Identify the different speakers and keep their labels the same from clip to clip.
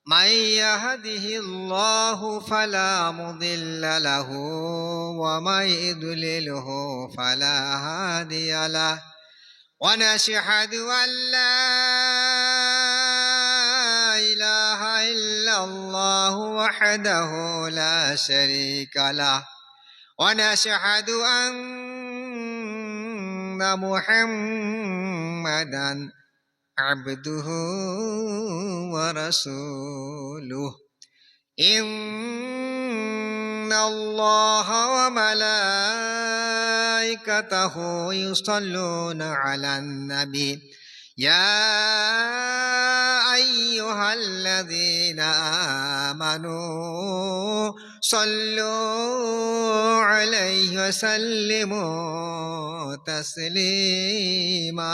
Speaker 1: من يهده الله فلا مضل له ومن يضلله فلا هادي له ونشهد أن لا إله إلا الله وحده لا شريك له ونشهد أن محمدا عبده ورسوله إن الله وملائكته يصلون على النبي يا أيها الذين آمنوا صلوا عليه وسلموا تسليما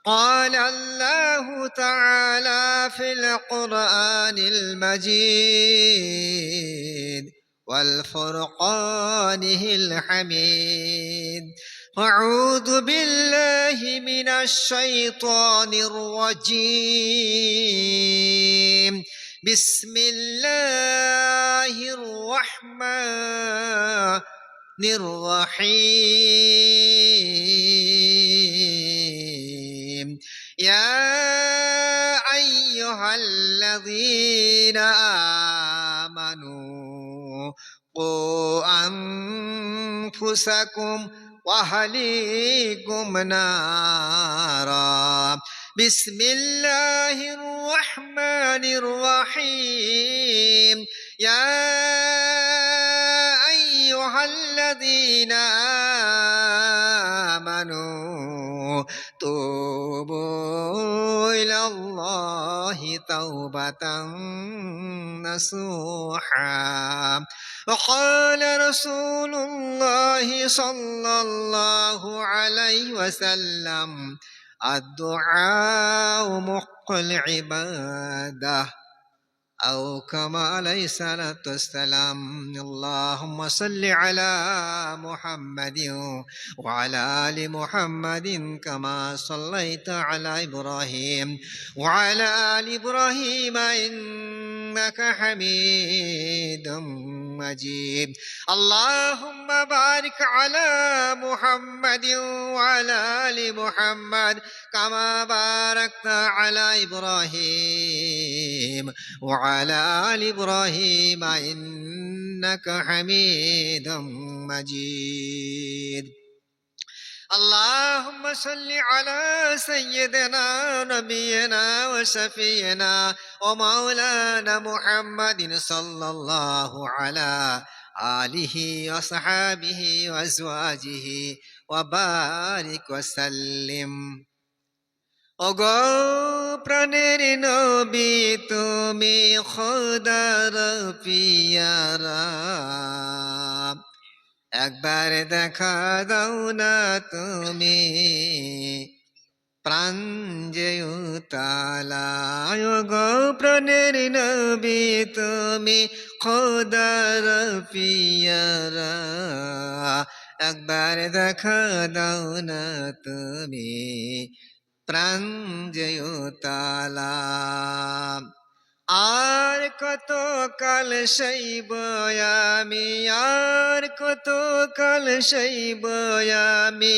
Speaker 1: قال الله تعالى في القرآن المجيد والفرقانه الحميد أعوذ بالله من الشيطان الرجيم بسم الله الرحمن الرحيم يا أيها الذين آمنوا قوا أنفسكم وأهليكم نارا بسم الله الرحمن الرحيم يا أيها الذين آمنوا توبوا إلى الله توبة نصوحا وقال رسول الله صلى الله عليه وسلم الدعاء مخ العبادة أو كما عليه الصلاة والسلام اللهم صل على محمد وعلى آل محمد كما صليت على إبراهيم وعلى آل إبراهيم إنك حميد مجيد اللهم بارك على محمد وعلى آل محمد كما باركت على إبراهيم وعلى آل إبراهيم إنك حميد مجيد اللهم صل على سيدنا نبينا وشفينا ومولانا محمد صلى الله على آله وصحابه وأزواجه وبارك وسلم ওগো প্রাণের নবী তুমি খোদার পিয়ারা একবার দেখা দাও না তুমি প্রাণ যে উতালা ওগো প্রাণের নবী তুমি খোদার পিয়ারা একবার দেখা দাও না তুমি প্রাণ জয়তালা আর কত কাল সইব আমি আর কত কাল সইব আমি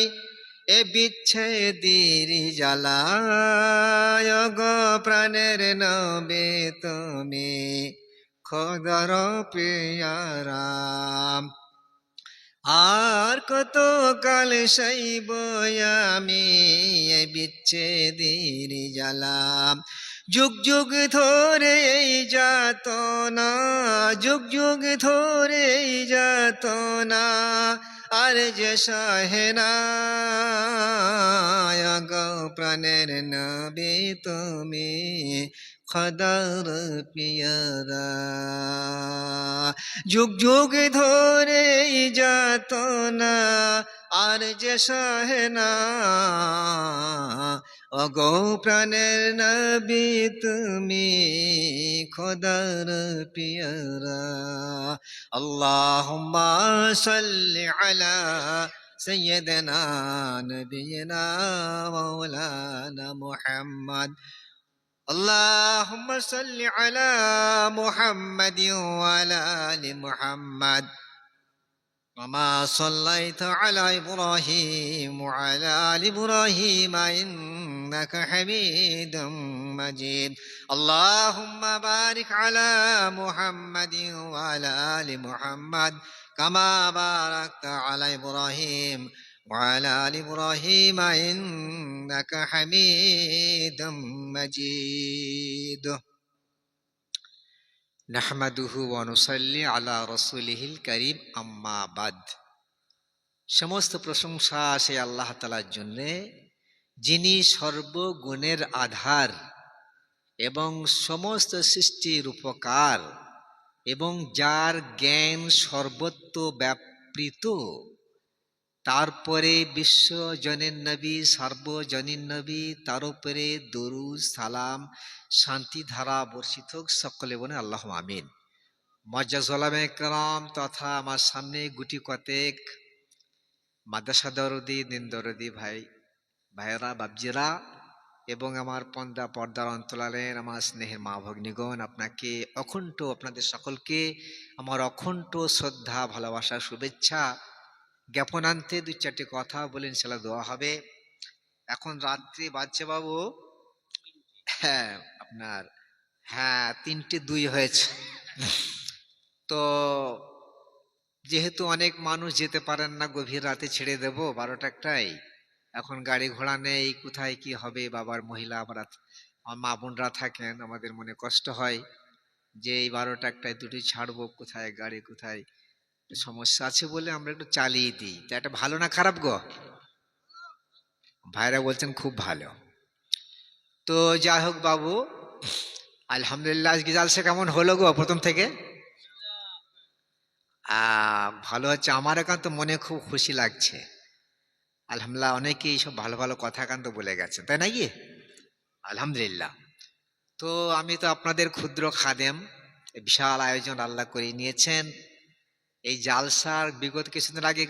Speaker 1: এ বিচ্ছেদের জ্বালায় গো প্রাণের নবে তুমি খোদার পেয়ারা আর কত কাল সইব আমি বিচ্ছেদের জ্বালা যুগ যুগ ধরে এই যাতনা যুগ যুগ ধরে এই যাতনা আর যে সহে না গো প্রাণের নবী তুমি খোদার পিয়ারা যুগ যুগ ধরে যাতনা আর যে সহে না ওগো প্রাণের নবী তুমি খোদার পিয়ারা আল্লাহুম্মা সাল্লি আলা سيدنا نبينا مولانا محمد اللهم صل على محمد وعلى آل محمد كما صليت على إبراهيم وعلى آل إبراهيم إنك حميد مجيد اللهم بارك على محمد وعلى آل محمد كما باركت على إبراهيم وعلى آل إبراهيم إنك حميد مجيد নাহমাদুহু ওয়া নুসাল্লি আলা রাসূলিহিল কারীম আম্মা বাদ। সমস্ত প্রশংসা সেই আল্লাহ তাআলার জন্য, যিনি সর্বগুণের আধার এবং সমস্ত সৃষ্টির উপকার এবং যার জ্ঞান সর্বত্র ব্যাপৃত। তারপরে বিশ্বজনীন নবী, সার্বজনীন নবী, তার উপরে দরুদ সালাম শান্তি ধারা বর্ষিত হোক। সকলে বলে আল্লাহুম্মা আমিন। মুআজ্জাজ ওলামায়ে কেরাম তথা আমার সামনে গুটি কতেক মাদ্রাসা দরদি, দিন দরদি ভাইয়েরা, বাবজিরা এবং আমার পর্দার অন্তরালের আমার স্নেহের মা ভগ্নীগণ, আপনাকে অখণ্ড, আপনাদের সকলকে আমার অখণ্ড শ্রদ্ধা, ভালোবাসা, শুভেচ্ছা জ্ঞাপনান্তে দুই চারটি কথা বলে ইনশাআল্লাহ দোয়া হবে। এখন রাত্রি বাজছে বাবু, হ্যাঁ আপনার, হ্যাঁ 3:02 হয়েছে। তো যেহেতু অনেক মানুষ যেতে পারেন না, গভীর রাতে ছেড়ে দেব 12টা-1টায়। এখন গাড়ি ঘোড়া নেই, কোথায় কি হবে। বাবার মহিলা আমরা মা বোনরা থাকেন, আমাদের মনে কষ্ট হয় যে এই 12টা-1টায় দুটি ছাড়বো, কোথায় গাড়ি, কোথায় সমস্যা আছে বলে আমরা একটু চালিয়ে দিই। তা এটা ভালো না খারাপ গো? ভাইরা বলছেন খুব ভালো। তো যাই হোক বাবু, আলহামদুলিল্লাহ। আজকে জালসা কেমন হলো গো প্রথম থেকে? ভালো হচ্ছে। আমার একান্ত মনে খুব খুশি লাগছে। আলহামদুলিল্লাহ, অনেকেই সব ভালো ভালো কথা একান্ত বলে গেছে, তাই নাকি? আলহামদুলিল্লাহ। তো আমি তো আপনাদের ক্ষুদ্র খাদেম, বিশাল আয়োজন আল্লাহ করে নিয়েছেন। এই জালসার বিগত কিছুদিন আগে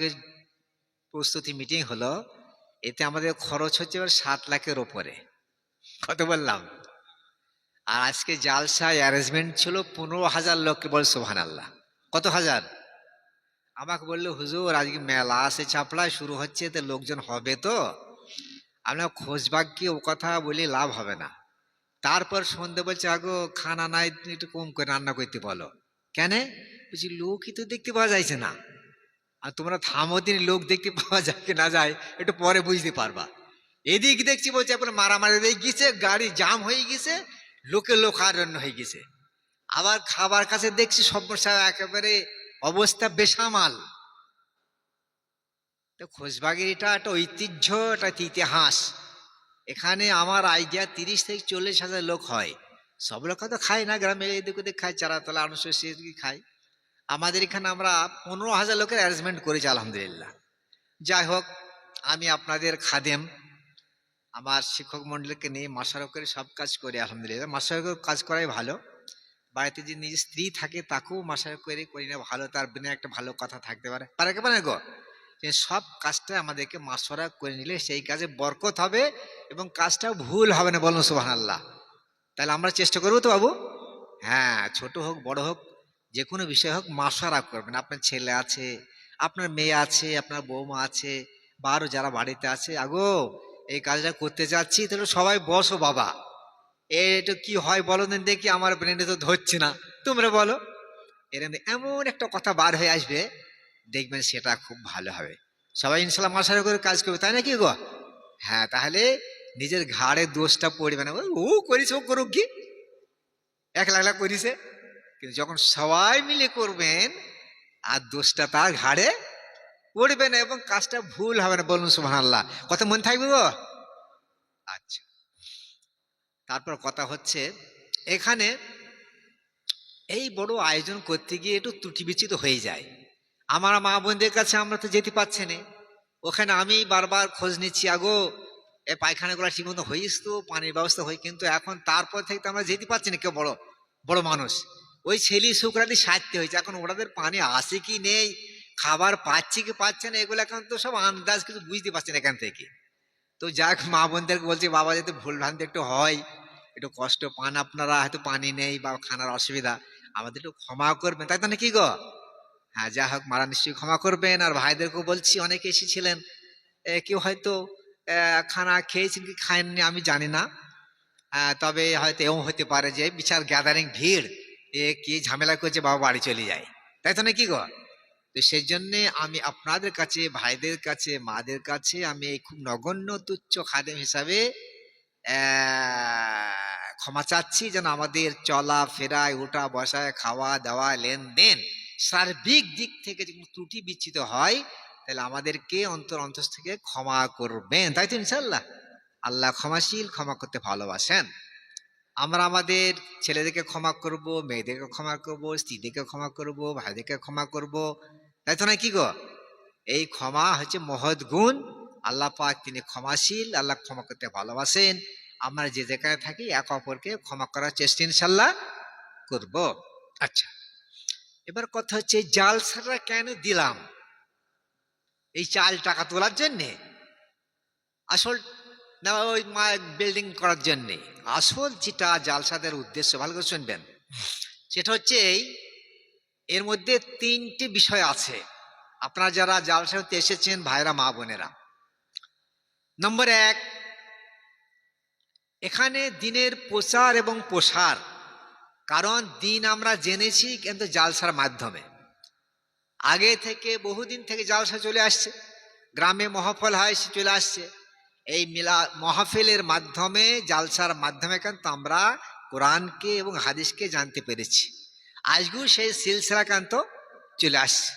Speaker 1: প্রস্তুতি মিটিং হলো, এতে আমাদের খরচ হচ্ছে 7 লাখের ওপরে। কত বললাম? আর আজকে জালসায় অ্যারেঞ্জমেন্ট ছিল 15,000 লোক। বল সুবহানাল্লাহ। কত হাজার? আমাকে বললো হুজুর আজকে মেলা আছে চাপড়ায়, শুরু হচ্ছে, তো লোকজন হবে তো। আমরা খোঁজবাগ কি ও কথা বলি লাভ হবে না। তারপর সন্ধে বলছে আগো খানা নাই, একটু কম করে রান্না করতে বলো। কেন? বলছি লোকই তো দেখতে পাওয়া যাইছে না। আর তোমরা থামো দিন, লোক দেখতে পাওয়া যায় কি না যায় একটু পরে বুঝতে পারবা। এদিক দেখছি বলছে আপনার মারামারি হয়ে গেছে, গাড়ি জাম হয়ে গেছে, লোকারণ্য হয়ে গেছে। আবার খাবার কাছে দেখছি সমস্যা, একেবারে অবস্থা বেসামাল। তো খোঁজবাগের এটা একটা ঐতিহ্য, এটা ইতিহাস। এখানে আমার আইডিয়া 30 থেকে 40,000 লোক হয়। সব লোক তো খায় না, গ্রামে এদিক ওদিক খায়, চারাতলা অনুসূচিত খায়। আমাদের এখানে আমরা 15,000 লোকের অ্যারেঞ্জমেন্ট করেছি আলহামদুলিল্লাহ। যাই হোক, আমি আপনাদের খাদেম, আমার শিক্ষক মন্ডলীকে নিয়ে মাসারক করে সব কাজ করি আলহামদুলিল্লাহ। মাসারকের কাজ করাই ভালো। বাড়িতে যে নিজের স্ত্রী থাকে তাকেও মাসারক করি না ভালো, তার বিনা একটা ভালো কথা থাকতে পারে কি পারে গো? সব কাজটা আমাদেরকে মাসওয়ারা করে নিলে সেই কাজে বরকত হবে এবং কাজটাও ভুল হবে না। বলুন সুবহানাল্লাহ। তাহলে আমরা চেষ্টা করবো তো বাবু? হ্যাঁ, ছোট হোক বড় হোক, যে কোনো বিষয় হোক মাসওয়ারা করবেন। আপনার ছেলে আছে, আপনার মেয়ে আছে, আপনার বৌমা আছে, বা আরো যারা বাড়িতে আছে, আগো এই কাজটা করতে চাচ্ছি, তাহলে সবাই বসো বাবা, এটা কি হয় বলো দিন দেখি, আমার ব্রেনে তো ধরছে না, তোমরা বলো। এরকম এমন একটা কথা বার হয়ে আসবে, দেখবেন সেটা খুব ভালো হবে। সবাই ইনশাল্লাহ মাসারা করে কাজ করবে, তাই নাকি গো? হ্যাঁ, তাহলে নিজের ঘাড়ে দোষটা পড়বে না। ও করিস, ও করুক কি, একলা একলা করিছে। কিন্তু যখন সবাই মিলে করবেন, আর দোষটা তার ঘাড়ে পড়বে না এবং কাজটা ভুল হবে না। বলুন সুবহানাল্লাহ। কথা মনে থাকবে গো? আচ্ছা, তারপর কথা হচ্ছে, এখানে এই বড় আয়োজন করতে গিয়ে একটু ত্রুটি বিচ্যুত হয়ে যায়। আমার মা বোনদের কাছে আমরা তো যেতে পারছি না। ওখানে আমি বারবার খোঁজ নিচ্ছি, আগো এই পায়খানাগুলো ঠিক মতো হয়েছে তো, পানির ব্যবস্থা হয়, কিন্তু এখন তারপর থেকে তো আমরা যেতে পারছি না। কেউ বড় বড় মানুষ, ওই ছেলে শুক্রাদি সারতে হয়েছে। এখন ওনাদের পানি আসে কি নেই, খাবার পাচ্ছে কি পাচ্ছে না, এগুলো এখন তো সব আন্দাজ, কিছু বুঝতে পারছি না এখান থেকে। তো যাক, মা বোনদেরকে বলছি বাবা যাতে ভুল ভ্রান্তি একটু হয়, একটু কষ্ট পান, আপনারা হয়তো পানি নেই বা খানার অসুবিধা, আমাদের একটু ক্ষমা করবেন, তাই তো নাকি গো? হ্যাঁ, যা হোক, মারা নিশ্চয়ই ক্ষমা করবেন। আর ভাইদেরকেও বলছি, অনেকে এসেছিলেন, কেউ হয়তো খানা খেয়েছেন কি খায়ননি আমি জানি না। তবে হয়তো এও হতে পারে যে বিশাল গ্যাদারিং ভিড়, কি ঝামেলা করছে, বাবা বাড়ি চলে যায়, তাই তো নাকি গো? তো সেই জন্যে আমি আপনাদের কাছে, ভাইদের কাছে, মাদের কাছে, আমি এই খুব নগণ্য তুচ্ছ খাদেম হিসাবে ক্ষমা চাচ্ছি, যেন আমাদের চলা ফেরায়, ওঠা বসায়, খাওয়া দাওয়া, লেনদেন, সার্বিক দিক থেকে যদি ত্রুটি বিচ্ছিত হয়, তাহলে আমাদেরকে অন্তর থেকে ক্ষমা করবেন, তাই তো ইনশাল্লাহ? আল্লাহ ক্ষমাশীল, ক্ষমা করতে ভালোবাসেন। আমরা আমাদের ছেলেদেরকে ক্ষমা করব, মেয়েদেরকে ক্ষমা করব, স্ত্রীদেরকে ক্ষমা করব, ভাইদেরকে ক্ষমা করব, তাই তো না কি গো? এই ক্ষমা হচ্ছে মহৎ গুণ। আল্লাহ পাক তিনি ক্ষমাশীল, আল্লাহ ক্ষমা করতে ভালোবাসেন। আমরা যে যেখানে থাকি এক অপরকে ক্ষমা করার চেষ্টা ইনশাল্লাহ করব। আচ্ছা, এবার কথা হচ্ছে জালসাটা কেন দিলাম? এই চাল টাকা তোলার জন্যে আসল, না ওই বিল্ডিং করার জন্যে? আসল যেটা জালসাদের উদ্দেশ্য, ভালো করে শুনবেন, সেটা হচ্ছে এর মধ্যে তিনটি বিষয় আছে। আপনারা যারা জালসাতে এসেছেন ভাইরা, মা বোনেরা, নম্বর এক, এখানে দিনের প্রচার এবং প্রসার। কারণ দিন আমরা জেনেছি কিন্তু জালসার মাধ্যমে, আগে থেকে বহুদিন থেকে জালসা চলে আসছে, গ্রামে মহফল হয়, সে চলে আসছে। এই মিলা মহাফিলের মাধ্যমে, জালসার মাধ্যমে কিন্তু আমরা কোরআনকে এবং হাদিসকে জানতে পেরেছি। আজকেও সেই সিলসিলা কিন্তু চলে আসছে।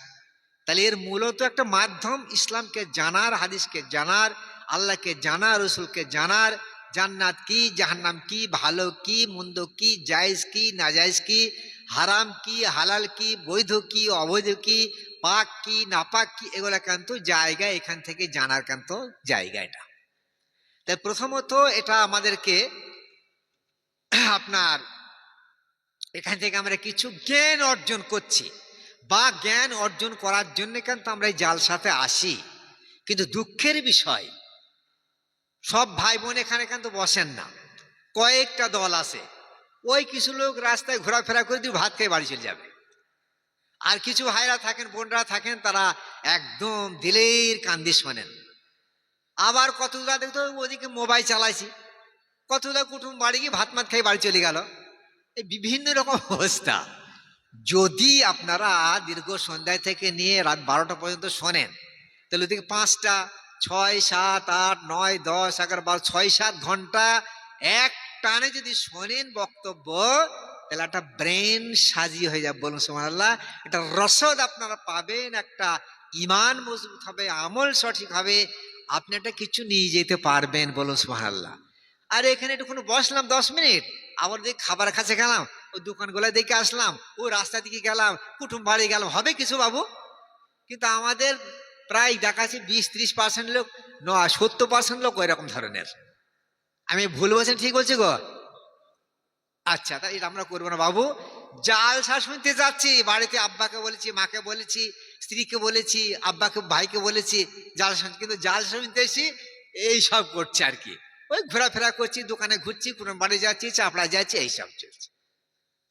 Speaker 1: তাহলে এর মূলত একটা মাধ্যম, ইসলামকে জানার, হাদিসকে জানার, আল্লাহকে জানার, রসুলকে জানার, জান্নাত কি, জাহান্নাম কি, ভালো কি, মন্দ কি, জায়েজ কি, নাজায়েজ কি, হারাম কি, হালাল কি, বৈধ কি, অবৈধ কি, পাক কি, নাপাক কি, এগুলা কিন্তু জায়গা, এখান থেকে জানার কিন্তু জায়গা এটা। তাই প্রথমত এটা আমাদেরকে আপনার এখান থেকে আমরা কিছু জ্ঞান অর্জন করছি, বা জ্ঞান অর্জন করার জন্য কিন্তু আমরা এই জালসাতে আসি। কিন্তু দুঃখের বিষয়, সব ভাই বোন এখানে কিন্তু বসেন না, কয়েকটা দল আছে। ওই কিছু লোক রাস্তায় ঘোরাফেরা করে দিয়ে ভাত খেয়ে বাড়ি চলে যাবে। আর কিছু ভাইরা থাকেন, বোনরা থাকেন, তারা একদম দিলের কান্দি শোনেন। আবার কতটা দেখতো ওদিকে মোবাইল চালাইছি, কতটা কুটুম বাড়ি গিয়ে ভাত মাত খেয়ে বাড়ি চলে গেল। এই বিভিন্ন রকম অবস্থা। যদি আপনারা দীর্ঘ সন্ধ্যায় থেকে নিয়ে রাত 12টা পর্যন্ত শোনেন, তাহলে ওদিকে 5টা, 6, 7, 8, 9, 10, 11, 12, 6-7 ঘন্টা এক টানে যদি শোনেন বক্তব্য, তাহলে একটা ব্রেন সাজি হয়ে যাবে, বলুন সুবহানাল্লাহ। একটা রসদ আপনারা পাবেন, একটা ইমান মজবুত হবে, আমল সঠিক হবে, আপনি একটা কিছু নিয়ে যেতে পারবেন, বলুন সুবহানাল্লাহ। আর এখানে একটুখানি বসলাম 10 মিনিট, আবার দেখি খাবার কাছে গেলাম, ওই দোকানগুলো দেখে আসলাম, ও রাস্তা দিকে গেলাম, কুটুম বাড়ি গেলাম, হবে কিছু বাবু? কিন্তু আমাদের প্রায় দেখাচ্ছি 20-30% লোক, 70% লোক ওই রকম ধরনের। আমি ভুল বলছেন, ঠিক বলছি গো? আচ্ছা, তা এটা আমরা করবো না বাবু। জালসা শুনতে যাচ্ছি, বাড়িতে আব্বাকে বলেছি, মাকে বলেছি, স্ত্রীকে বলেছি, আব্বাকে, ভাইকে বলেছি জালসা শুনতে, কিন্তু জালসা শুনতে এসি এই সব করছে আর কি। ওই ঘোরাফেরা করছি, দোকানে ঘুরছি, কোনো বাড়ি যাচ্ছি, চাপড়া যাচ্ছি, এইসব চলছে।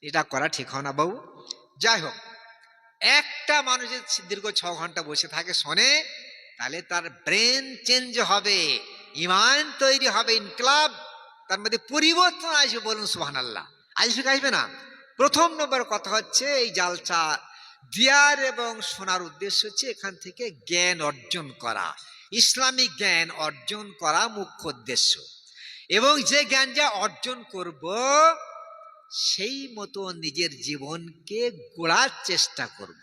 Speaker 1: এটা করা ঠিক হয় না বাবু। যাই হোক, একটা মানুষের দীর্ঘ 6 ঘন্টা বসে থাকে শোনে, তাহলে তার ব্রেন চেঞ্জ হবে, ইমান তৈরি হবে, ইনকলাব, তার মধ্যে পরিবর্তন আসবে, বলুন সুবহানাল্লাহ। আসবে কি আসবে না? প্রথম নম্বর কথা হচ্ছে, এই জালসা দেয়ার এবং শোনার উদ্দেশ্য হচ্ছে এখান থেকে জ্ঞান অর্জন করা, ইসলামিক জ্ঞান অর্জন করা মুখ্য উদ্দেশ্য। এবং যে জ্ঞানটা অর্জন করব, সেই মতো নিজের জীবনকে গড়ার চেষ্টা করব,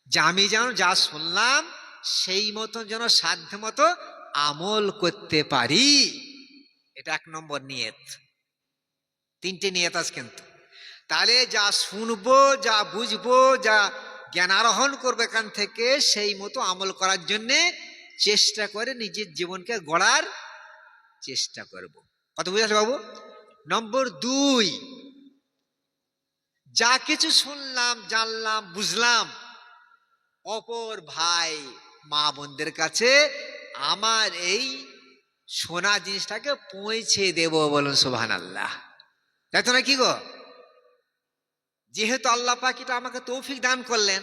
Speaker 1: যে আমি যেন যা শুনলাম সেই মতো যেন সাধ্য মতো আমল করতে পারি। এটা 1 নম্বর নিয়ত। 3টে নিয়ত আছে কিন্তু। তাহলে যা শুনবো, যা বুঝবো, যা জ্ঞান আরোহণ করবো এখান থেকে, সেই মতো আমল করার জন্যে চেষ্টা করে নিজের জীবনকে গড়ার চেষ্টা করব। কত বুঝাচ্ছে বাবু? নম্বর 2, যা কিছু শুনলাম, জানলাম, বুঝলাম, অপর ভাই মা বোনদের কাছে আমার এই সোনা জিনিসটাকে পৌঁছে দেব, বলুন সুবহানাল্লাহ। তাই তো না কি গো? যেহেতু আল্লাহ পাক এটা আমাকে তৌফিক দান করলেন,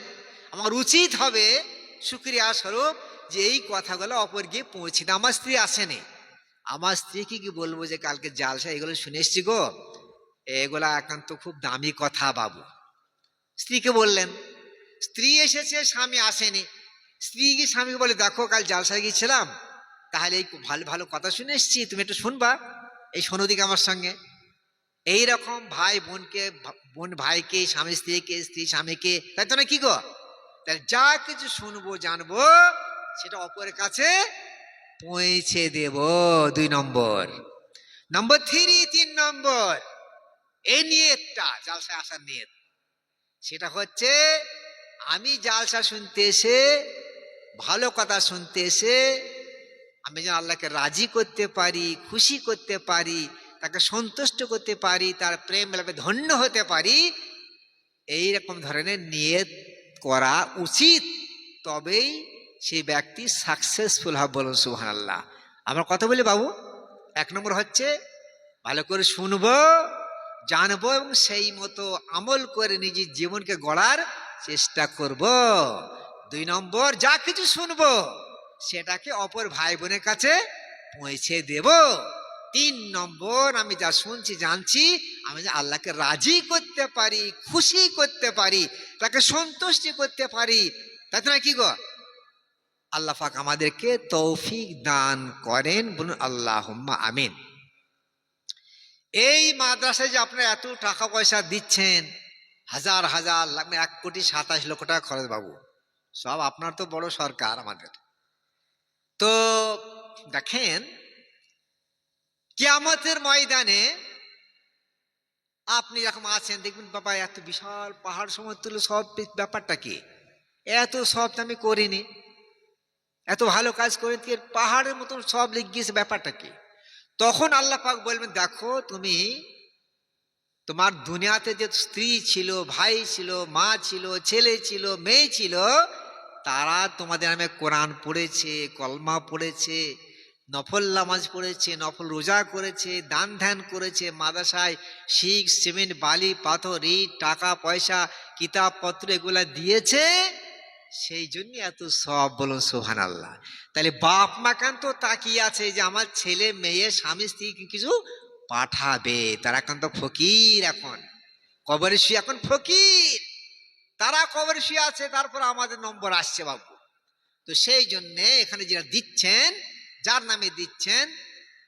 Speaker 1: আমার উচিত হবে শুকরিয়া স্বরূপ যে এই কথাগুলো অপর গিয়ে পৌঁছে দেয়। আমার স্ত্রী আসেনি, আমার স্ত্রীকে কি বলবো যে কালকে জালসা এগুলো শুনে এসছি গো, এগুলা একান্ত খুব দামি কথা বাবু। স্ত্রীকে বললেন, স্ত্রী এসেছে, স্বামী আসেনি। স্ত্রী কি স্বামীকে বলে, দেখো কাল জালসায় গিয়েছিলাম, তাহলে এই ভালো ভালো কথা শুনে এসছি, তুমি একটু শুনবা, এই শোনো দিকে আমার সঙ্গে। এইরকম ভাই বোনকে, বোন ভাইকে, স্বামী স্ত্রীকে, স্ত্রী স্বামীকে, তাই তো না কি গো? তাহলে যা কিছু শুনবো জানবো সেটা অপরের কাছে পৌঁছে দেব। 2 নম্বর। নম্বর 3, 3 নম্বর, এই নিয়তটা, জালসায় আসার নিয়ত, সেটা হচ্ছে আমি জালসা শুনতে এসে, ভালো কথা শুনতে এসে আমি যেন আল্লাহকে রাজি করতে পারি, খুশি করতে পারি, তাকে সন্তুষ্ট করতে পারি, তার প্রেম লাভে ধন্য হতে পারি, এইরকম ধরনের নিয়ত করা উচিত। তবেই সেই ব্যক্তি সাকসেসফুল হবে, বলুন সুবহানাল্লাহ। আমার কথা বলি বাবু, 1 নম্বর হচ্ছে ভালো করে শুনবো, জানবো এবং সেই মতো আমল করে নিজের জীবনকে গড়ার চেষ্টা করব। 2 নম্বর, যা কিছু শুনবো সেটাকে অপর ভাই বোনের কাছে পৌঁছে দেব। 3 নম্বর, আমি যা শুনছি জানছি, আমি যে আল্লাহকে রাজি করতে পারি, খুশি করতে পারি, তাকে সন্তুষ্টি করতে পারি, তাই তো না কি গো? আল্লাহ পাক আমাদেরকে তৌফিক দান করেন, বলুন আল্লাহুম্মা আমিন। এই মাদ্রাসায় যে আপনারা এত টাকা পয়সা দিচ্ছেন, হাজার হাজার, 1,27,00,000 টাকা খরচ বাবু, সব আপনার তো বড় সরকার আমাদের। তো দেখেন, কিয়ামতের ময়দানে আপনি যখন আছেন, দেখবেন বাবা এত বিশাল পাহাড় সমতুল্য সব, ব্যাপারটা কি? এত সব তো আমি করিনি, এত ভালো কাজ করে পাহাড়ের মতন সব লিখে গিয়েছে, ব্যাপারটা কি? তখন আল্লাহ পাক বলবেন, দেখো তুমি, তোমার দুনিয়াতে যে স্ত্রী ছিল, ভাই ছিল, মা ছিল, ছেলে ছিল, মেয়ে ছিল, তারা তোমাদের নামে কোরআন পড়েছে, কলমা পড়েছে, নফল নামাজ পড়েছে, নফল রোজা করেছে, দান ধ্যান করেছে, মাদ্রাসায় শিখ সিমেন্ট বালি পাথর ইট টাকা পয়সা কিতাবপত্র এগুলা দিয়েছে, সেই জন্য এত সব, বলুন সুবহানাল্লাহ। তাহলে বাপ মা কেন তো তাকিয়ে আছে যে আমার ছেলে মেয়ে স্বামী স্ত্রী কিছু পাঠাবে, তারা এখন তো ফকির, এখন কবরে শুয়ে, এখন ফকির, তারা কবরে শুয়ে আছে, তারপর আমাদের নম্বর আসছে বাবু। তো সেই জন্যে এখানে যেটা দিচ্ছেন, যার নামে দিচ্ছেন,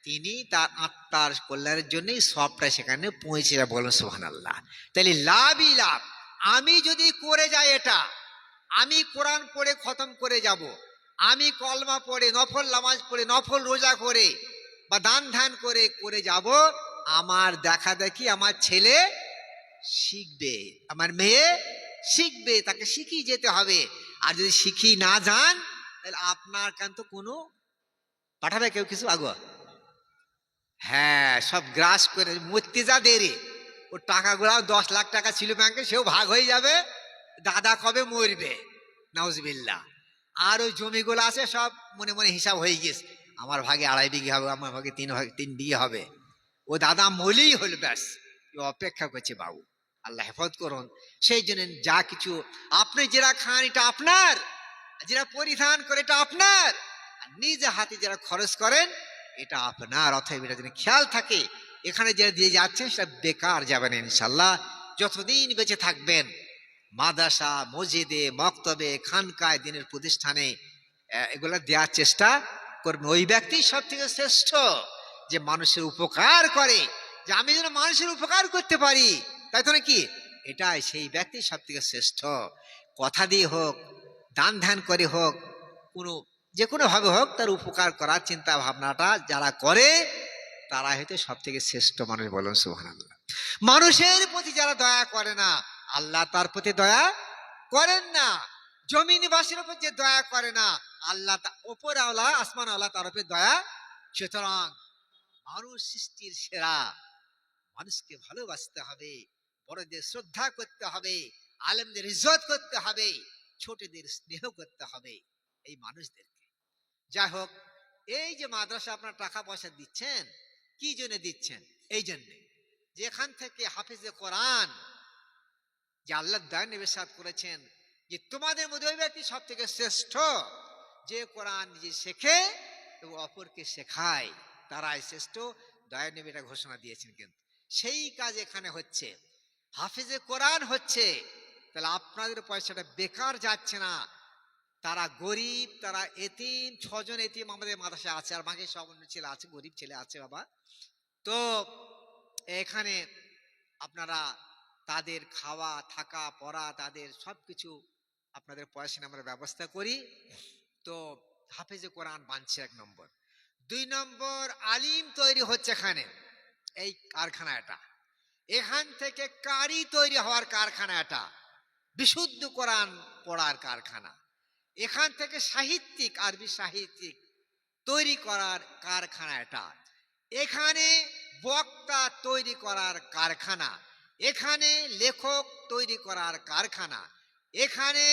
Speaker 1: তিনি তার আত্মার কল্যাণের জন্যই সবটা সেখানে পৌঁছে যাবে, বলুন সুবহানাল্লাহ। তাহলে লাভই লাভ। আমি যদি করে যাই এটা, আমি কোরআন পড়ে খতম করে যাব, আমি কলমা পড়ে, নফল নামাজ পড়ে, নফল রোজা করে বা দান ধ্যান করে করে যাব, আমার দেখা দেখি আমার ছেলে শিখবে, আমার মেয়ে শিখবে, তাকে শিখিয়ে যেতে হবে। আর যদি শিখি না যান, তাহলে আপনার কেন তো কোনো পাঠাবে কেউ কিছু আগো? হ্যাঁ, সব গ্রাস করে মরতে যা দেরি, ও টাকাগুলা 10 লাখ টাকা ছিল ব্যাংকে, সেও ভাগ হয়ে যাবে, দাদা কবে মরবে, নাউজুবিল্লাহ। আর ওই জমিগুলো আছে সব মনে মনে হিসাব হয়ে গেছে, আমার ভাগে 2.5 বিঘে হবে, আমার ভাগে 3 বিঘে হবে, ও দাদা মলেই হল, ব্যাস অপেক্ষা করছে বাবু। আল্লাহ হেফাজত করুন। সেই জন্য যা কিছু আপনি যেটা খান এটা আপনার, যেটা পরিধান করে এটা আপনার, আর নিজে হাতে যারা খরচ করেন এটা আপনার। অতএব এটা যেন খেয়াল থাকে, এখানে যেটা দিয়ে যাচ্ছেন সেটা বেকার যাবে না ইনশাল্লাহ। যতদিন বেঁচে থাকবেন মাদ্রাসা, মসজিদে, মক্তবে, খানকায়, দিনের প্রতিষ্ঠানে এগুলা দেওয়ার চেষ্টা করবেন। ওই ব্যক্তি সব থেকে শ্রেষ্ঠ যে মানুষের উপকার করে, যে আমি যেন মানুষের উপকার করতে পারি, তাই তো নাকি? এটাই সেই ব্যক্তি সব থেকে শ্রেষ্ঠ। কথা দিয়ে হোক, দান ধ্যান করে হোক, কোনো যে কোনো ভাবে হোক, তার উপকার করার চিন্তা ভাবনাটা যারা করে, তারা হয়তো সব থেকে শ্রেষ্ঠ মানুষ, বলুন সুবহানাল্লাহ। মানুষের প্রতি যারা দয়া করে না, আল্লাহ তার প্রতি দয়া করেন না। জমিনবাসীর উপর যে দয়া করে না, আল্লাহ ওপর আল্লাহ, আসমান আল্লাহ, তার উপরে দয়া। সুতরাং মানুষ সৃষ্টির সেরা, মানুষকে ভালোবাসতে হবে, বড়দের শ্রদ্ধা করতে হবে, আলেমদের ইজ্জত করতে হবে, ছোটদের স্নেহ করতে হবে, এই মানুষদেরকে। যাই হোক, এই যে মাদ্রাসা আপনার টাকা পয়সা দিচ্ছেন, কি জন্য দিচ্ছেন? এই জন্যে যে এখান থেকে হাফিজে কোরআন, যে আল্লাহ দয়ার নবী সাদ করেছেন যে তোমাদের মধ্যে ওই ব্যক্তি সব থেকে শ্রেষ্ঠ যে কোরআন নিজে শেখে এবং অপরকে শেখায়, তারাই শ্রেষ্ঠ। দয়ার নবী এটা ঘোষণা দিয়েছেন। কিন্তু সেই কাজ এখানে হচ্ছে, হাফিজে কোরআন হচ্ছে, তাহলে আপনাদের পয়সাটা বেকার যাচ্ছে না। তারা গরিব, তারা এতিম, 6 জন এতিম আমাদের মাদ্রাসায় আছে, আর বাকি সব অন্য ছেলে আছে, গরিব ছেলে আছে বাবা। তো এখানে আপনারা তাদের খাওয়া থাকা পড়া তাদের সবকিছু আপনাদের পয়সা নিয়ে আমরা ব্যবস্থা করি। তো হাফেজে কোরআন বানছে 1 নম্বর। 2 নম্বর, আলিম তৈরি হচ্ছে এখানে, এই কারখানা এটা। এখান থেকে কারি তৈরি হওয়ার কারখানা এটা, বিশুদ্ধ কোরআন পড়ার কারখানা। এখান থেকে সাহিত্যিক, আরবি সাহিত্যিক তৈরি করার কারখানা এটা। এখানে বক্তা তৈরি করার কারখানা, এখানে লেখক তৈরি করার কারখানা, এখানে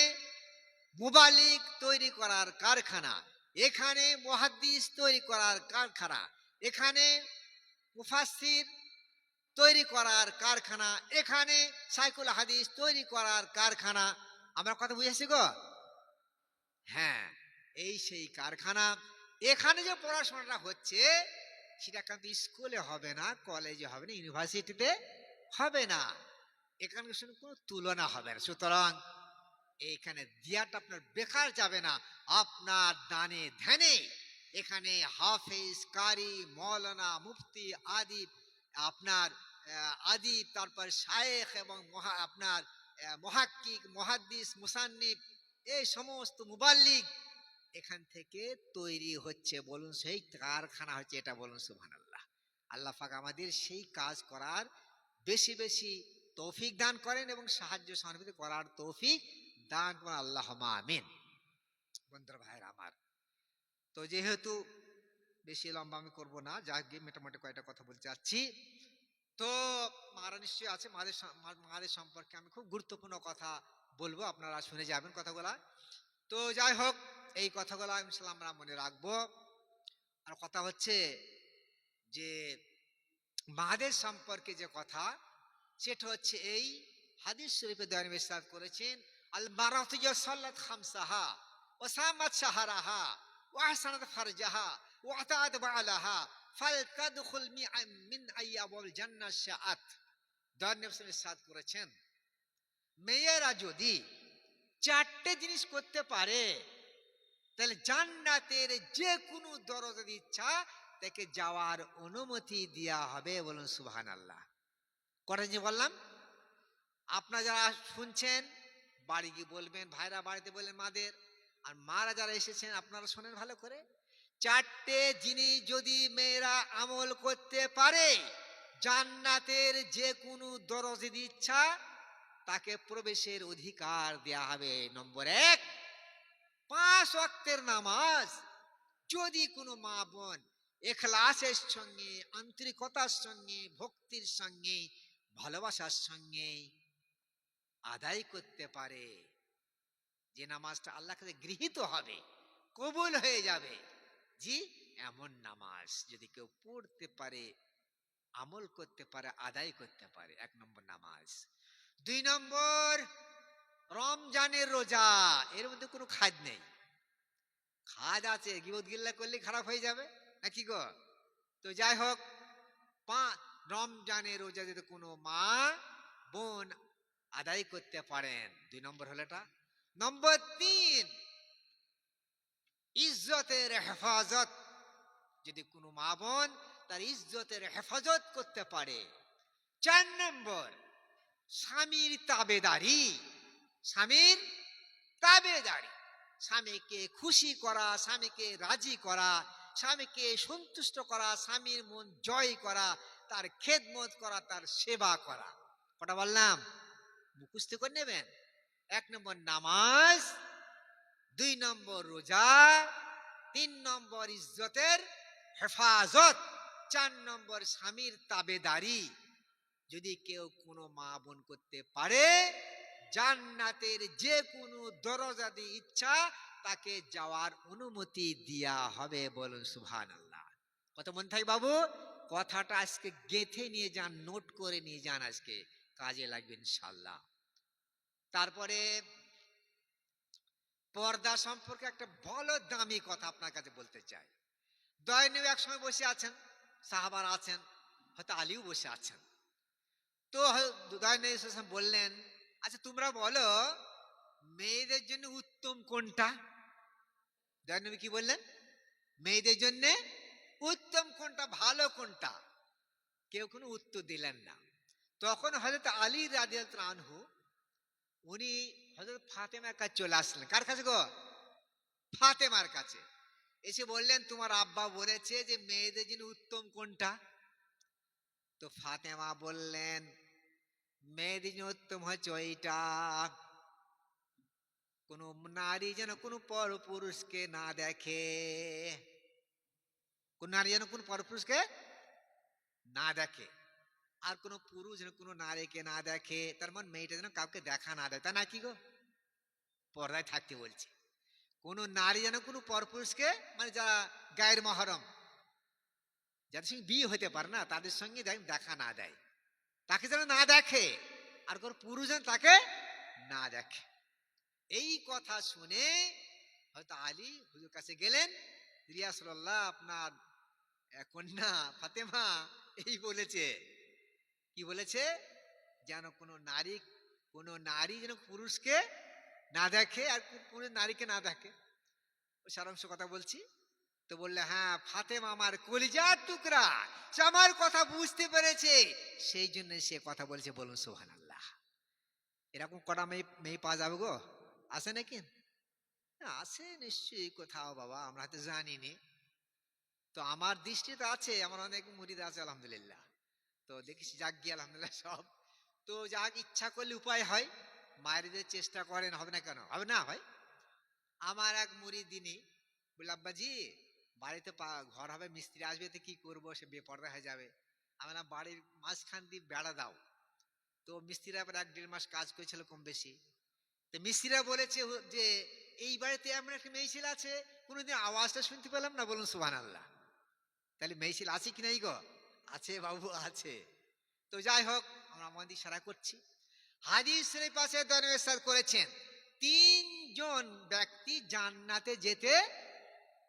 Speaker 1: মুবালিক তৈরি করার কারখানা, এখানে মুহাদ্দিস তৈরি করার কারখানা, এখানে মুফাসসির তৈরি করার কারখানা, এখানে সাইকুল হাদিস তৈরি করার কারখানা। আমার কথা বুঝেছি গো? হ্যাঁ, এই সেই কারখানা। এখানে যে পড়াশোনাটা হচ্ছে সেটা কিন্তু স্কুলে হবে না, কলেজে হবে না, ইউনিভার্সিটিতে হবে না, এখানকার সঙ্গে কোনো তুলনা হবে না। সুতরাং এইখানে দিয়াটা আপনার বেকার যাবে না, আপনার দানে ধ্যানে এখানে হাফেজ, কারি, মৌলানা, মুফতি, আদিব, আপনার আদিব, তারপর শায়েখ এবং আপনার মুহাক্কিক, মুহাদ্দিস, মুসান্নিফ, এই সমস্ত মুবাল্লিগ এখান থেকে তৈরি হচ্ছে। বলুন সেই কারখানা হচ্ছে এটা, বলুন সুবহানাল্লাহ। আল্লাহ পাক আমাদের সেই কাজ করার বেশি বেশি তৌফিক দান করেন এবং সাহায্য সহযোগিতা করার তৌফিক দান করেন, আল্লাহুম্মা আমিন। বন্ধুরা ভাইয়ের আমার, তো যেহেতু বেশি লম্বা আমি করবো না, যা গিয়ে মোটামুটি কয়েকটা কথা বলতে চাচ্ছি। তো মারা নিশ্চয়ই আছে, মাদের সম্পর্কে আমি খুব গুরুত্বপূর্ণ কথা বলবো, আপনারা শুনে যাবেন কথাগুলা। তো যাই হোক, এই কথাগুলো ইনশাআল্লাহ আমরা মনে রাখবো। আর কথা হচ্ছে যে মাদের সম্পর্কে যে কথা, সেটা হচ্ছে এই হাদিস শরীফে দয়ার নবী ইরশাদ করেছেন, আল মারাতু ইয়াসাল্লাত খামসাহা ওয়া সামাত শাহরাহা ওয়া আহসানাত ফারজাহা ওয়া আতাআত বালাহা ফালতাদখুল মিন আইয়াবুল জান্নাহ শাআত। দয়ার নবী ইরশাদ করেছেন, মেয়েরা যদি 4টে জিনিস করতে পারে তাহলে জান্নাতের যে কোনো দরজার ইচ্ছা তাকে যাওয়ার অনুমতি দেওয়া হবে। বলুন সুবহানাল্লাহ। কটা যে বললাম, আপনারা যারা শুনছেন বাড়ি গিয়ে বলবেন, ভাইরা বাড়িতে বললেন মাদের, আর মারা যারা এসেছেন আপনারা শোনেন ভালো করে। 4টে জিনিস যদি মেয়েরা আমল করতে পারে, জান্নাতের যে কোনো দরজার ইচ্ছা তাকে প্রবেশের অধিকার দেয়া হবে। নম্বর 1, 5 ওয়াক্তের নামাজ যদি কোনো মা বোন ইখলাসের সঙ্গে, আন্তরিকতার সঙ্গে, ভক্তির সঙ্গে, ভালোবাসার সঙ্গে আদায় করতে পারে, যে নামাজটা আল্লাহর কাছে গৃহীত হবে, কবুল হয়ে যাবে, জি এমন নামাজ যদি কেউ পড়তে পারে, আমল করতে পারে, আদায় করতে পারে, 1 নম্বর নামাজ। 2 নম্বর, রমজানের রোজা। এর মধ্যে কোনো খাদ নেই, খাদ আছে, গিবত গিল্লা করলে খারাপ হয়ে যাবে নাকি গো? তো যাই হোক, রমজানের রোজা যদি কোনো মা বোন আদায় করতে পারেন, 2 নম্বর হলো এটা। নম্বর 3, ইজ্জতের হেফাজত, যদি কোনো মা বোন তার ইজ্জতের হেফাজত করতে পারে। 4 নম্বর, স্বামীর তাবেদারি, স্বামীর তাবেদারি, স্বামীকে খুশি করা, স্বামীকে রাজি করা, স্বামীকে সন্তুষ্ট করা, স্বামীর মন জয় করা, তার খেদমত করা, তার সেবা করা। কটা বললাম? মুখস্থ করে নেবেন। 1 নম্বর নামাজ, 2 নম্বর রোজা, 3 নম্বর ইজ্জতের হেফাজত, 4 নম্বর স্বামীর তাবেদারি। যদি কেউ কোনো মা বোন করতে পারে, জান্নাতের যে কোনো দরজা দিয়ে ইচ্ছা তাকে যাওয়ার অনুমতি দেয়া হবে। বলুন সুবহানাল্লাহ। কত মন থাক বাবু, কথাটা আজকে গেঁথে নিয়ে যান, নোট করে নিয়ে যান, আজকে কাজে লাগবে ইনশাআল্লাহ। তারপরে পর্দা সম্পর্কে একটা ভালো দামি কথা আপনার কাছে বলতে চাই। দয়ানবী এক সময় বসে আছেন, সাহাবারা আছেন, হয়তো আলীও বসে আছেন। তো দয়ানবী সাল্লাল্লাহু আলাইহি ওয়াসাল্লাম বললেন, আচ্ছা তোমরা বলো মেয়েদের জন্য উত্তম কোনটা? দয়ানবী কি বললেন? মেয়েদের জন্য উত্তম কোনটা, ভালো কোনটা? কেউ কোনো উত্তর দিলেন না। তখন হযরত আলী রাদিয়াল্লাহু আনহু উনি হযরত ফাতেমার কাছে চলে আসলেন। কার কাছে গো? ফাতেমার কাছে। এসে বললেন, তোমার আব্বা বলেছে যে মেয়েদের জন্য উত্তম কোনটা? তো ফাতেমা বললেন, মেয়েদের জন্য উত্তম হচ্ছে ওইটা, কোন নারী যেন কোন পর পুরুষকে না দেখে, কোন নারী যেন কোন পর পুরুষকে না দেখে, আর কোন পুরুষ যেন কোন নারীকে না দেখে। তার মানে মেয়েটা যেন কাউকে দেখা না দেয়, তা না কি গো? পর্দায় থাকতে বলছে। কোন নারী যেন কোন পরপুরুষকে, মানে যারা গায়ের মহরম, যাদের সঙ্গে বিয়ে হতে পারে না, তাদের সঙ্গে দেখা না দেয়, তাকে যেন না দেখে, আর কোন পুরুষ যেন তাকে না দেখে। এই কথা শুনে হয়তো আলী হুজুর কাছে গেলেন, ইয়া রাসূলুল্লাহ, আপনার কন্যা ফাতেমা এই বলেছে। কি বলেছে? যেন কোন নারী যেন পুরুষকে না দেখে, আর পুরুষ নারীকে না দেখে। সারাংশ কথা বলছি। তো বললে, হ্যাঁ ফাতেমা আমার কলিজার টুকরা, সে আমার কথা বুঝতে পেরেছে, সেই জন্য সে কথা বলছে। বলুন সুবহানাল্লাহ। এরকম কটা মেয়ে পাওয়া যাবে গো? আছে নাকি? আছে নিশ্চয়ই কোথাও বাবা, আমরা হয়তো জানিনি। তো আমার দৃষ্টিতে আছে, আমার অনেক মুরিদ আছে আলহামদুলিল্লাহ। তো দেখেছি, যাক গিয়ে আলহামদুলিল্লাহ সব। তো যাক, ইচ্ছা করলে উপায় হয়, মায়েরদের চেষ্টা করেন, হবে না কেন? হবে না হয়। আমার এক মুরিদিনী বলল, আব্বাজি বাড়িতে ঘর হবে, মিস্ত্রি আসবে, তো কি করবো, সে বেপরদা হয়ে যাবে। আমি না, বাড়ির মাঝখান দিয়ে বেড়া দাও। তো মিস্ত্রিরা আবার 1-1.5 মাস কাজ করেছিল কম বেশি। তো মিস্ত্রিরা বলেছে যে এই বাড়িতে এমন একটা মেয়ে ছেলে আছে, কোনোদিন আওয়াজটা শুনতে পেলাম না। বলুন সুবহানাল্লাহ। তাহলে মেয়ে ছেলে আছে কি নাই গো? আছে বাবু, আছে। তো যাই হোক, আমরা আমাদের ইশারা করছি। হাদিস শরীফ পাশে দরবেশ করেছেন 3 জন ব্যক্তি জান্নাতে যেতে।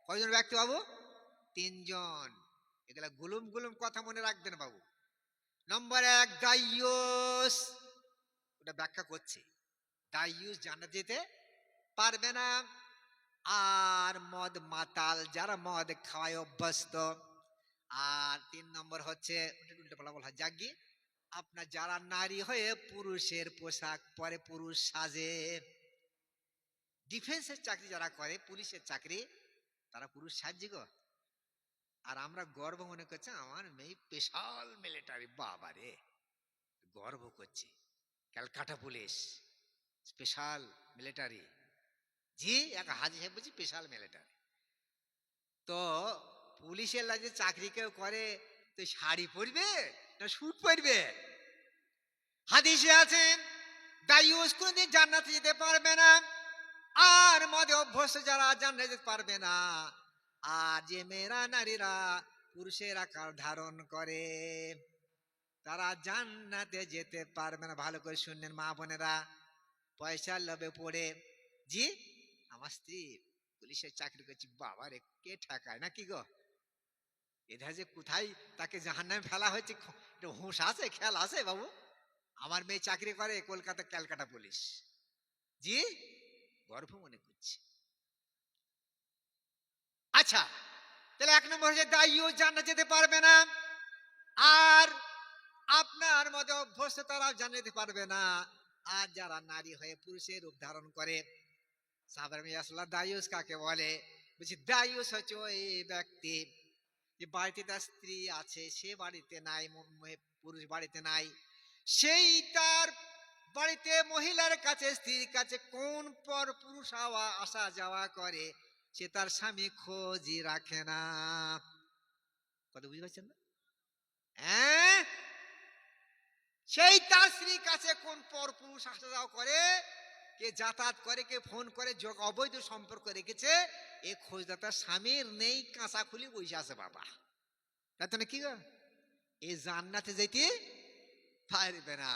Speaker 1: কয়জন ব্যক্তি বাবু? 3 জন। এগুলা গুলুম গুলুম কথা মনে রাখবেন বাবু। নম্বর 1, দাইয়ুস। ওটা ব্যাখ্যা করছে। দাইয়ুস জান্নাতে যেতে পারবে না। আর মদ মাতাল, যারা মদ খাওয়ায় অভ্যস্ত। আর 3 নম্বর হচ্ছে, ওটা উল্টোপাল্টা বলা হয়, জাগি, আপনার যারা নারী হয়ে পুরুষের পোশাক পরে, পুরুষ সাজে। ডিফেন্সের চাকরি যারা করে, পুলিশের চাকরি, তারা পুরুষ সাজছে গো। আর আমরা গর্ব মনে করছি, আমার মেয়ে স্পেশাল মিলিটারি, বাবা রে, গর্ব করছি, ক্যালকাটা পুলিশ স্পেশাল মিলিটারি। জি, এক হাজি সাহেব বলছি স্পেশাল মিলিটারি। তো পুলিশের যে চাকরি কেউ করে, তো শাড়ি পরবে না স্যুট পরবে? হাদিসে আছেন দাইয়ুস কোনদিন জান্নাতে যেতে পারবে না। আর মদে অভ্যস্ত যারা জান্নাতে যেতে পারবে না। আর যে মেয়েরা, নারীরা পুরুষের আকার ধারণ করে, তারা জান্নাতে যেতে পারবে না। ভালো করে শুনলেন মা বোনেরা, পয়সার লোভে পড়ে। জি, আমার স্ত্রী পুলিশের চাকরি করছি, বাবা রে, কে ঠেকায় নাকি গো? এধার যে কোথায় তাকে জাহান্নামে ফেলা হয়েছে, হুঁশ আছে, খেয়াল আছে বাবু? আমার মেয়ে চাকরি করে কলকাতা ক্যালকাটা পুলিশ। জি, গর্ব মনে করছি। আচ্ছা, তাহলে 1 নম্বর হচ্ছে দাইয়ুস জান্নাতে যেতে পারবে না। আর আপনার মধ্যে অভ্যস্ত তারা জান্নাতে যেতে পারবে না। আর যারা নারী হয়ে পুরুষের রূপ ধারণ করে। সাহাবায়ে রাসূলুল্লাহ, দাইয়ুস কাকে বলে? বলছি, দাইয়ুস হচ্ছে ওই ব্যক্তি যে বাড়িতে তার স্ত্রী আছে, সে বাড়িতে নাই, পুরুষ বাড়িতে নাই, সেই তার বাড়িতে মহিলার কাছে, স্ত্রীর কাছে কোন পর পুরুষ আসা যাওয়া করে, সে তার স্বামী খোঁজই রাখে না। কথা বুঝতে পারছেন না? হ্যাঁ, সেই তার স্ত্রীর কাছে কোন পরপুরুষ আসা যাওয়া করে, কে যাতায়াত করে, কে ফোন করে, অবৈধ সম্পর্ক রেখেছে, এ খোঁজদাতা স্বামীর নেই, কাঁচা খুলি বসে আছে বাবা। তাই তো না কি গো, এ জান্নাতে যেতে পারবে না।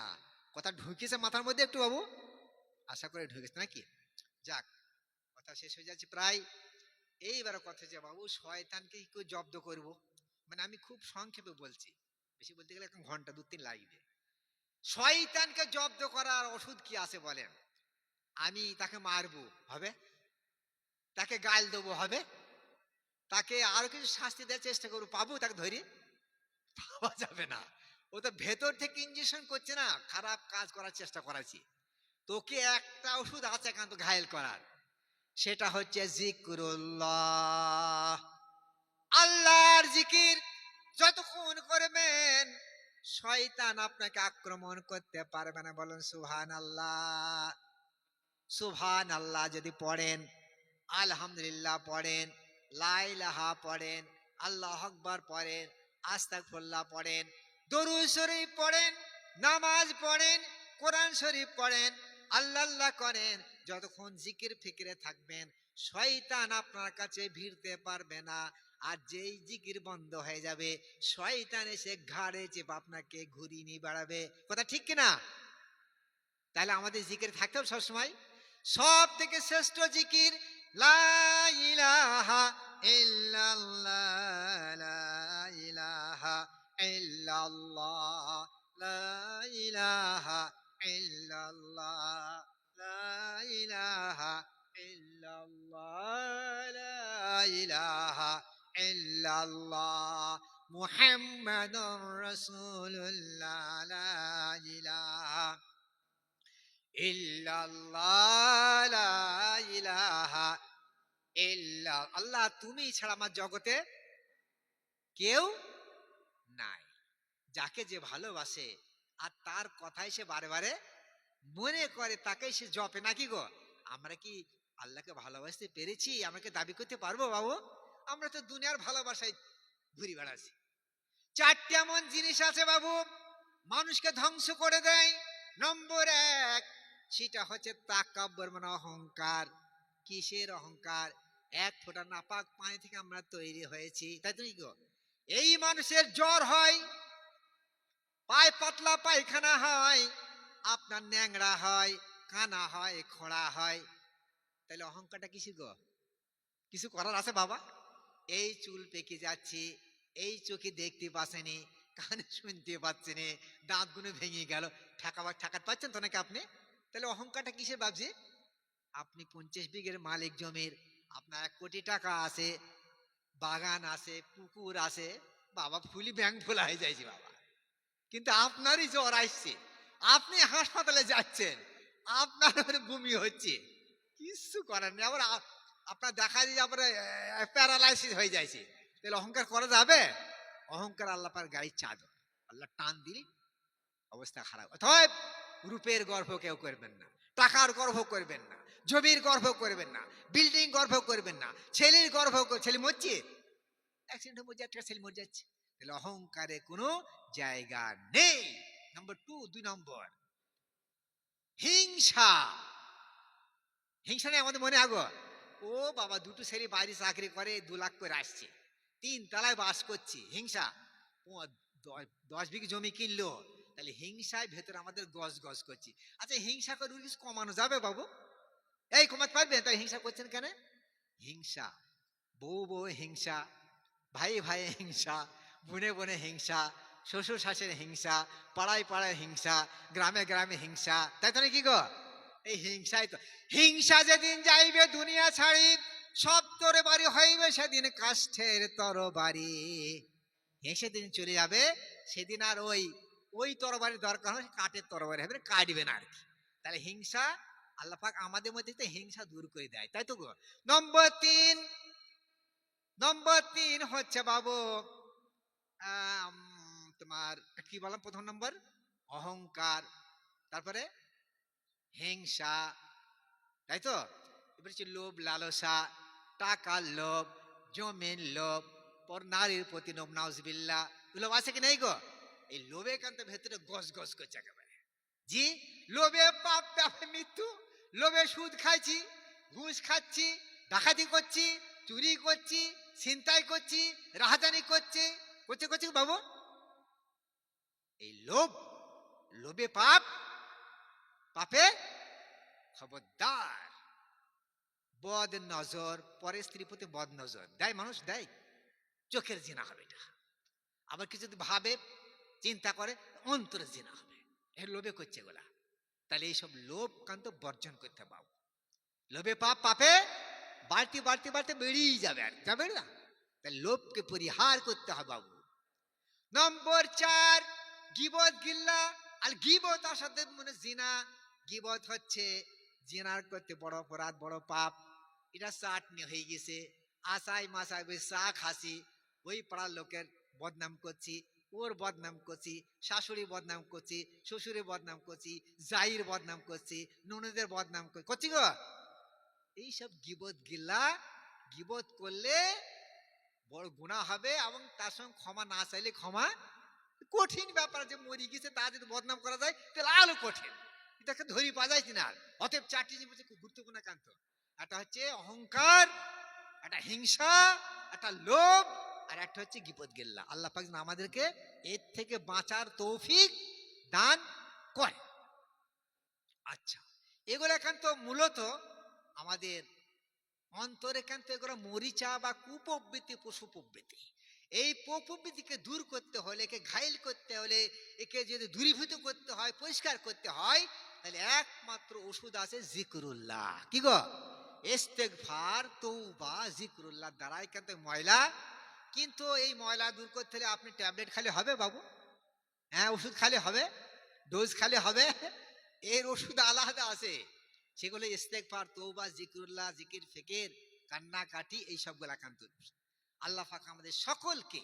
Speaker 1: কথা ঢুকেছে মাথার মধ্যে একটু বাবু? আশা করে ঢুকেছে নাকি? যাক, কথা শেষ হয়ে যাচ্ছে প্রায়। এইবার কথা যে বাবু, শয়তানকে কি করে জব্দ করব, মানে আমি খুব সংক্ষেপে বলছি, বেশি বলতে গেলে 1 ঘন্টা 2-3 লাগবে। শয়তানকে জব্দ করার ওষুধ কি আছে বলেন? আমি তাকে মারবো, হবে? তাকে গাল দেবো, হবে? তাকে আরো কিছু শাস্তি দেওয়ার চেষ্টা করবো, পাবো তাকে ধরে? পাওয়া যাবে না। ও তো ভেতর থেকে ইঞ্জেকশন করছে না, খারাপ কাজ করার চেষ্টা করাচ্ছি। তোকে একটা ওষুধ আছে একান্ত ঘায়েল করার, সেটা হচ্ছে জিক্রুল্লাহ, আল্লাহর জিকির। যতক্ষণ করবেন শয়তান আপনাকে আক্রমণ করতে পারবে না। বলুন সুবহানাল্লাহ। সুবহানাল্লাহ যদি পড়েন, আলহামদুলিল্লাহ পড়েন, লা ইলাহা পড়েন, আল্লাহু আকবার পড়েন, আস্তাগফিরুল্লাহ পড়েন, দরুদ শরীফ পড়েন, নামাজ পড়েন, কোরআন শরীফ পড়েন, আল্লাহ আল্লাহ করেন, যতক্ষণ জিকির ফিকিরে থাকবেন শয়তান আপনার কাছে ভিড়তে পারবে না। আর যেই জিকির বন্ধ হয়ে যাবে শয়তান এসে ঘাড়ে চেপে আপনাকে ঘুরিয়ে নিয়ে বেড়াবে। কথা ঠিক কিনা? তাহলে আমাদের জিকির থাকতে হবে সবসময়। সব থেকে শ্রেষ্ঠ জিকির লা ইলাহা ইল্লাল্লাহ, লা ইলাহা ইল্লাল্লাহ, লা ইলাহা ইল্লাল্লাহ, লা ইলাহা ইল্লাল্লাহ, লা ইলাহা ইল্লাল্লাহ, মুহাম্মাদুর রাসূলুল্লাহ, লা ইলাহা ইল্লাল্লাহ, লা ইলাহা ইল্লাল্লাহ। আল্লাহ তুমি ছাড়া আমার জগতে কেউ নাই। যাকে যে ভালোবাসে আর তার কথাই সে বারে বারে মনে করে, তাকেই সে জপে, নাকি গো? আমরা কি আল্লাহকে ভালোবাসতে পেরেছি? আমরা কি দাবি করতে পারবো বাবু? আমরা তো দুনিয়ার ভালোবাসায় ঘুরি বেড়াচ্ছি। 4টি এমন জিনিস আছে বাবু, মানুষকে ধ্বংস করে দেয়। নম্বর 1, সেটা হচ্ছে তাকাব্বুর, মানে অহংকার। কিসের অহংকার? 1 ফোঁটা নাপাক পানি থেকে আমরা তৈরি হয়েছি, তাই তো গো? এই মানুষের জ্বর হয়, পায় পাতলা পায়খানা হয়, আপনার ন্যাংরা হয়, কানা হয়, খোঁড়া হয়। তাহলে অহংকারটা কিসের গো? কিছু করার আছে বাবা? এই চুল পেকে যাচ্ছে, এই চোখে দেখতে পাচ্ছেনি, কানে শুনতে পাচ্ছেনি, দাঁতগুলো ভেঙে গেল, ঠেকাতে পাচ্ছেন তো নাকি আপনি? তাহলে অহংকারটা কিসের ভাবছি? আপনি 50 বিঘের মালিক জমির, আপনার 1 কোটি টাকা আছে, বাগান আছে, পুকুর আছে, বাবা ফুলি ব্যাংক ফোলা হয়ে যাইছে বাবা, কিন্তু আপনারই জ্বর আসছে, আপনি হাসপাতালে যাচ্ছেন, আপনার বমি হচ্ছে, কিছু করার নেই, আবার আপনার দেখা যায় আবার প্যারালাইসিস হয়ে যাইছে। তাহলে অহংকার করা যাবে? অহংকার আল্লাহ পার গাড়ির চাদর, আল্লাহ টান দিলে অবস্থা খারাপ। অতএব রূপের গর্ব কেউ করবেন না, টাকার গর্ব করবেন না, জমির গর্ব করবেন না, বিল্ডিং গর্ব করবেন না, ছেলের গর্ব, ছেলে মরছে, অ্যাক্সিডেন্টে মরছে, একটা ছেলে মরে যাচ্ছে, তাহলে অহংকারে কোনো জায়গা নেই। নম্বর 2 নম্বর হিংসা। হিংসা নেই আমাদের মনে আগো? ও বাবা, 2টো ছেলে বাইরে চাকরি করে, 2 লাখ করে আসছে, 3 তলায় বাস করছি, হিংসা। 10 বিঘে জমি কিনলো, তাহলে হিংসায় ভেতরে আমাদের গজ গজ করছি। আচ্ছা, হিংসা করে কিছু কমানো যাবে বাবু? এই কমাতে পারবেন? তাই হিংসা করছেন কেন? হিংসা, বউ বউ হিংসা, ভাই ভাই হিংসা, বোনে বোনে হিংসা, শ্বশুর শাশুড়ি হিংসা, পাড়ায় পাড়ায় হিংসা, গ্রামে গ্রামে হিংসা, তাই তো নাকি গো? এই হিংসাই তো। হিংসা যেদিন যাইবে দুনিয়া ছাড়ি, সব তরে বাড়ি হইবে সেদিন কাষ্ঠের তরবারি। সেদিন চলে যাবে, সেদিন আর ওই তরবারির দরকার হয়, কাঠের তরবারি হবে, কাটবে না আর কি। তাহলে হিংসা, আল্লাহ পাক আমাদের মধ্যে তো হিংসা দূর করে দেয়, তাই তো গো? নম্বর 3 হচ্ছে বাবু তোমার কি বললাম? প্রথম নম্বর অহংকার, তারপরে হিংসা, তাই তো? এবার হচ্ছে লোভ লালসা, টাকার লোভ, জমির লোভ, পর নারীর প্রতি লোভ, নাউজুবিল্লাহ। লোভ আছে কি নেই গো? এই লোভে কান্ত ভেতরে গস গস করছে একেবারে। জি, লোভে পাপ, পাপে মৃত্যু। লোভে সুদ খাইছি, ঘুষ খাচ্ছি, ডাকাতি করছি, চুরি করছি, ছিনতাই করছি, রাহাজানি করছি করছি বাবু। এই লোভ, লোভে পাপ, পাপে খবরদার। বদ নজর, পরে স্ত্রীর প্রতি বদ নজর দেয় মানুষ, দেয়, চোখের জিনা হবে এটা। আবার কিছু যদি ভাবে চিন্তা করে অন্তরে জিনা হবে। এর লোভে করছে এগুলা। তাহলে এইসব লোভ কান্ত বর্জন করতে পাবো। লোভে পাপ, পাপে বাড়তি বাড়তি বাড়তে বেরিয়ে যাবে, আর যাবে না। তাহলে লোভকে পরিহার করতে হবে বাবু। নম্বর 4, গীবত গিল্লা। আর গীবত সাথে মানে জিনা। গীবত হচ্ছে জিনার করতে বড় অপরাধ, বড় পাপ। এটা চাটনি হয়ে গেছে, আশায় মাসায় চা খাসি, ওই পাড়ার লোকের বদনাম করছি, ওর বদনাম করছি, শাশুড়ি বদনাম করছি, শ্বশুরের বদনাম করছি, জাইর বদনাম করছি, ননদের বদনাম করছি গো। এইসব গীবত গিল্লা। গীবত করলে বড় গুনাহ হবে, এবং তার সঙ্গে ক্ষমা না চাইলে ক্ষমা কঠিন ব্যাপার। যে মরি গেছে তা যদি বদনাম করা যায় তাহলে আরো কঠিন, এটাকে ধরি পাওয়া যায় না। অতএব 4টি জিনিস খুব গুরুত্বপূর্ণ কান্ত। একটা হচ্ছে অহংকার, একটা হিংসা, একটা লোভ, আর একটা হচ্ছে গীবত গিল্লা। আল্লাহ পাক যেন আমাদেরকে এর থেকে বাঁচার তৌফিক দান করে। আচ্ছা, এগুলো একান্ত মূলত আমাদের অন্তরে কিন্তু এগুলো মরিচা বা কুপ্রবৃত্তি, পশু প্রবৃত্তি। এই প্রবৃত্তিকে দূর করতে হলে, একে ঘাইল করতে হলে, একে যদি দূরীভূত করতে হয়, পরিষ্কার করতে হয়, তাহলে একমাত্র ওষুধ আছে জিকরুল্লাহ। কি গো? ইস্তেগফার, তওবা, জিকরুল্লাহ দ্বারাই কিন্তু ময়লা। কিন্তু এই ময়লা দূর করতে হলে আপনি ট্যাবলেট খালি হবে বাবু? হ্যাঁ, ওষুধ খালি হবে, ডোজ খালি হবে? এর ওষুধ আলাদা আছে। সেগুলো ইস্তেগফার, তওবা, জিকরুল্লাহ, জিকির ফিকির, কান্নাকাটি, এই সবগুলো একান্ত। আল্লাহ পাক আমাদের সকলকে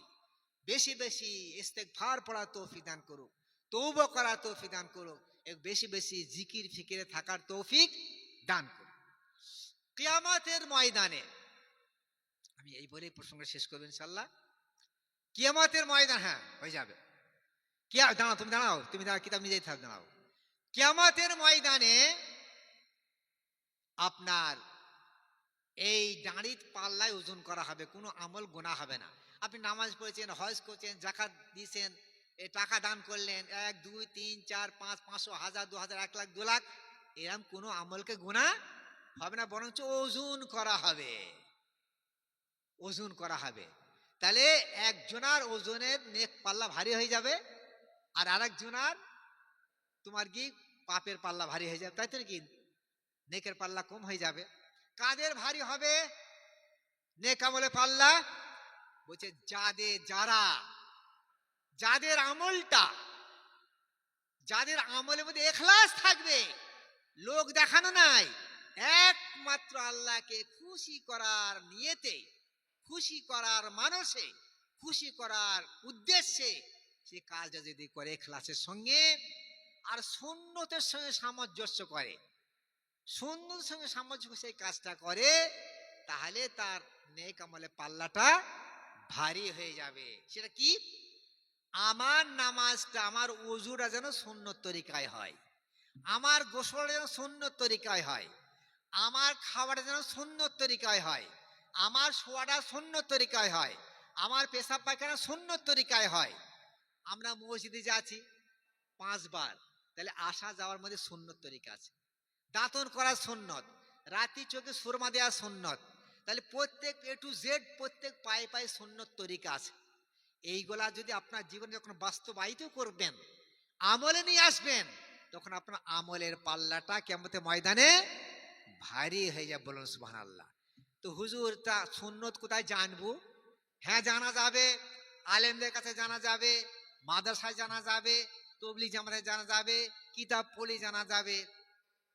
Speaker 1: বেশি বেশি ইস্তেগফার পড়ার তৌফিক দান করুক, তওবা করার তৌফিক দান করুক, বেশি বেশি জিকির ফিকিরে থাকার তৌফিক দান করুক। কিয়ামতের ময়দানে, আমি এই বলে প্রসঙ্গ শেষ করব ইনশাআল্লাহ। কিয়ামতের ময়দান, হ্যাঁ হয়ে যাবে। দাঁড়াও, তুমি দাঁড়াও, তুমি দাঁড়াও, কিতাব নিজেই থাক, দাঁড়াও। কিয়ামতের ময়দানে আপনার এই দাঁড়ির পাল্লায় ওজন করা হবে, কোনো আমল গোনা হবে না। আপনি নামাজ পড়েছেন, হজ করছেন, যাকাত দিয়েছেন, টাকা দান করলেন, 1, 2, 3, 4, 5, 500, 1000, 2000, 1 লাখ, 2 লাখ, এরকম কোনো আমলকে গোনা হবে না, বরঞ্চ ওজন করা হবে, ওজন করা হবে। তাহলে একজনার ওজনের নেক পাল্লা ভারী হয়ে যাবে, আর আরেকজনার তোমার কি পাপের পাল্লা ভারী হয়ে যাবে, তাই তো কি নেকের পাল্লা কম হয়ে যাবে। কাদের ভারী হবে নেক আমলের পাল্লা? বলছে যাদের আমলটা, যাদের আমলের মধ্যে ইখলাস থাকবে, লোক দেখানো নাই, একমাত্র আল্লাহকে খুশি করার নিয়তে, খুশি করার মানসে, খুশি করার উদ্দেশ্যে সে কাজটা যদি করে ইখলাসের সঙ্গে, আর সুন্নতের সঙ্গে সামঞ্জস্য করে, সুন্নতের সঙ্গে সামঞ্জস্য সেই কাজটা করে, তাহলে তার নেক আমলের পাল্লাটা ভারী হয়ে যাবে। সেটা কি? আমার নামাজটা, আমার ওযুটা যেন সুন্নত তরিকায় হয়, আমার গোসলটা যেন সুন্নত তরিকায় হয়, আমার খাবারটা যেন সুন্নত তরিকায় হয়, আমার শোয়াটা সুন্নত তরিকায় হয়, আমার পেশাব পায়খানা সুন্নত তরিকায় হয়। আমরা মসজিদে যাচ্ছি 5 বার, তাহলে আসা যাওয়ার মধ্যে সুন্নত তরিকা আছে। দাঁতন করা সুন্নত, রাতি চোখে সুরমা দেওয়া সুন্নত। তাহলে প্রত্যেক A to Z, প্রত্যেক পায়ে পায়ে সুন্নত তরিকা আছে। এইগুলা যদি আপনার জীবনে যখন বাস্তবায়িত করবেন, আমলে নিয়ে আসবেন, তখন আপনার আমলের পাল্লাটা কিয়ামতের ময়দানে ভারী হয়ে যাবে। বলুন সুবহানাল্লাহ। তো হুজুর, তা সুন্নত কোথায় জানবো? হ্যাঁ, জানা যাবে, আলেমদের কাছে জানা যাবে, মাদ্রাসায় জানা যাবে, তবলিগ জামাতে জানা যাবে, কিতাব পড়ে জানা যাবে।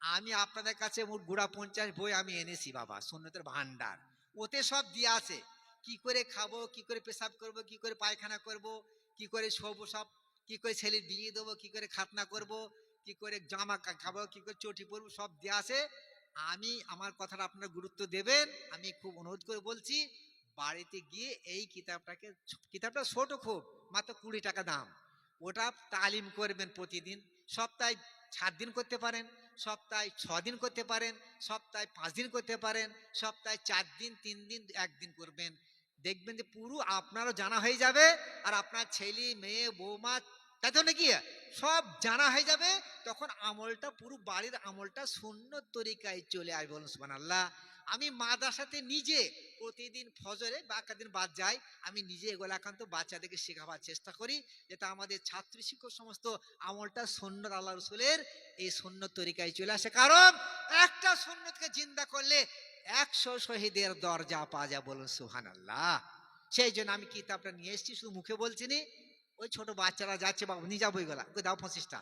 Speaker 1: আমি আপনাদের কাছে মোট গুড়া 50 বই আমি এনেছি বাবা, সুন্নতের ভান্ডার। ওতে সব দিয়ে আছে, কি করে খাবো, কি করে পেশাব করব, কি করে পায়খানা করব, কি করে শোবো, সব কি করে ছেলের বিয়ে দেবো, কি করে খাতনা করব, কি করে জামা খাবো, কি করে চটি পরবো, সব দেওয়া আছে। আমি আমার কথাটা আপনারা গুরুত্ব দেবেন, আমি খুব অনুরোধ করে বলছি, বাড়িতে গিয়ে এই কিতাবটা ছোট, খুব মাত্র 20 টাকা দাম, ওটা তালিম করবেন প্রতিদিন। সপ্তাহে 7 দিন করতে পারেন, সপ্তাহে 6 দিন করতে পারেন, সপ্তাহে 5 দিন করতে পারেন, সপ্তাহে 4 দিন, 3 দিন, 1 দিন করবেন। দেখবেন যে পুরো আপনারও জানা হয়ে যাবে, আর আপনার ছেলে মেয়ে বৌমা, তাই তো নাকি, সব জানা হয়ে যাবে। তখন আমলটা, পুরো বাড়ির আমলটা সুন্নত তরিকায় চলে আসবে। বলুন সুবহানাল্লাহ। আমি মাদ্রাসাতে নিজে প্রতিদিন ফজরে বা একদিন বাদ যাই, আমি নিজে এগুলো একান্ত বাচ্চাদেরকে শেখাবার চেষ্টা করি, যাতে আমাদের ছাত্র শিক্ষক সমস্ত আমলটা সুন্নত আল্লাহ রসুলের এই সুন্নত তরিকায় চলে আসে। কারণ একটা সুন্নতকে জিন্দা করলে 100 শহীদের দরজা পাওয়া যায়। বলুন সুবহানাল্লাহ। সেই জন্য আমি কিতাবটা নিয়ে এসেছি, শুধু মুখে বলছি নি। ওই ছোট বাচ্চারা যাচ্ছে, বাবু নিয়ে যাবো এগুলা, ওকে দাও 25টা।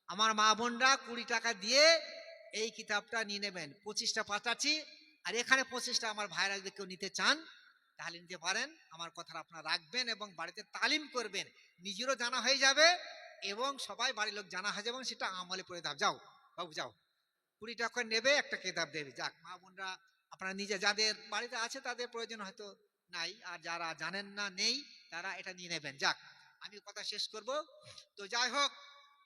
Speaker 1: আমার মা বোনরা 20 টাকা দিয়ে এই কিতাবটা নিয়ে নেবেন। 25টা পাঠাচ্ছি। আর এখানে 25টা আমার ভাইরা যদি কেউ নিতে চান তাহলে নিতে পারেন। আমার কথা আপনারা রাখবেন এবং বাড়িতে তালিম করবেন, নিজেরও জানা হয়ে যাবে এবং সবাই বাড়ির লোক জানা হয়ে যাবে, এবং সেটা আমলে পড়ে দাও। যাও বাবু যাও, 20 টাকা নেবে, একটা কিতাব দেবে। যাক, মা বোনরা আপনারা নিজে যাদের বাড়িতে আছে তাদের প্রয়োজন হয়তো নাই, আর যারা জানেন না, নেই, তারা এটা নিয়ে নেবেন। যাক, আমি কথা শেষ করব। তো যাই হোক,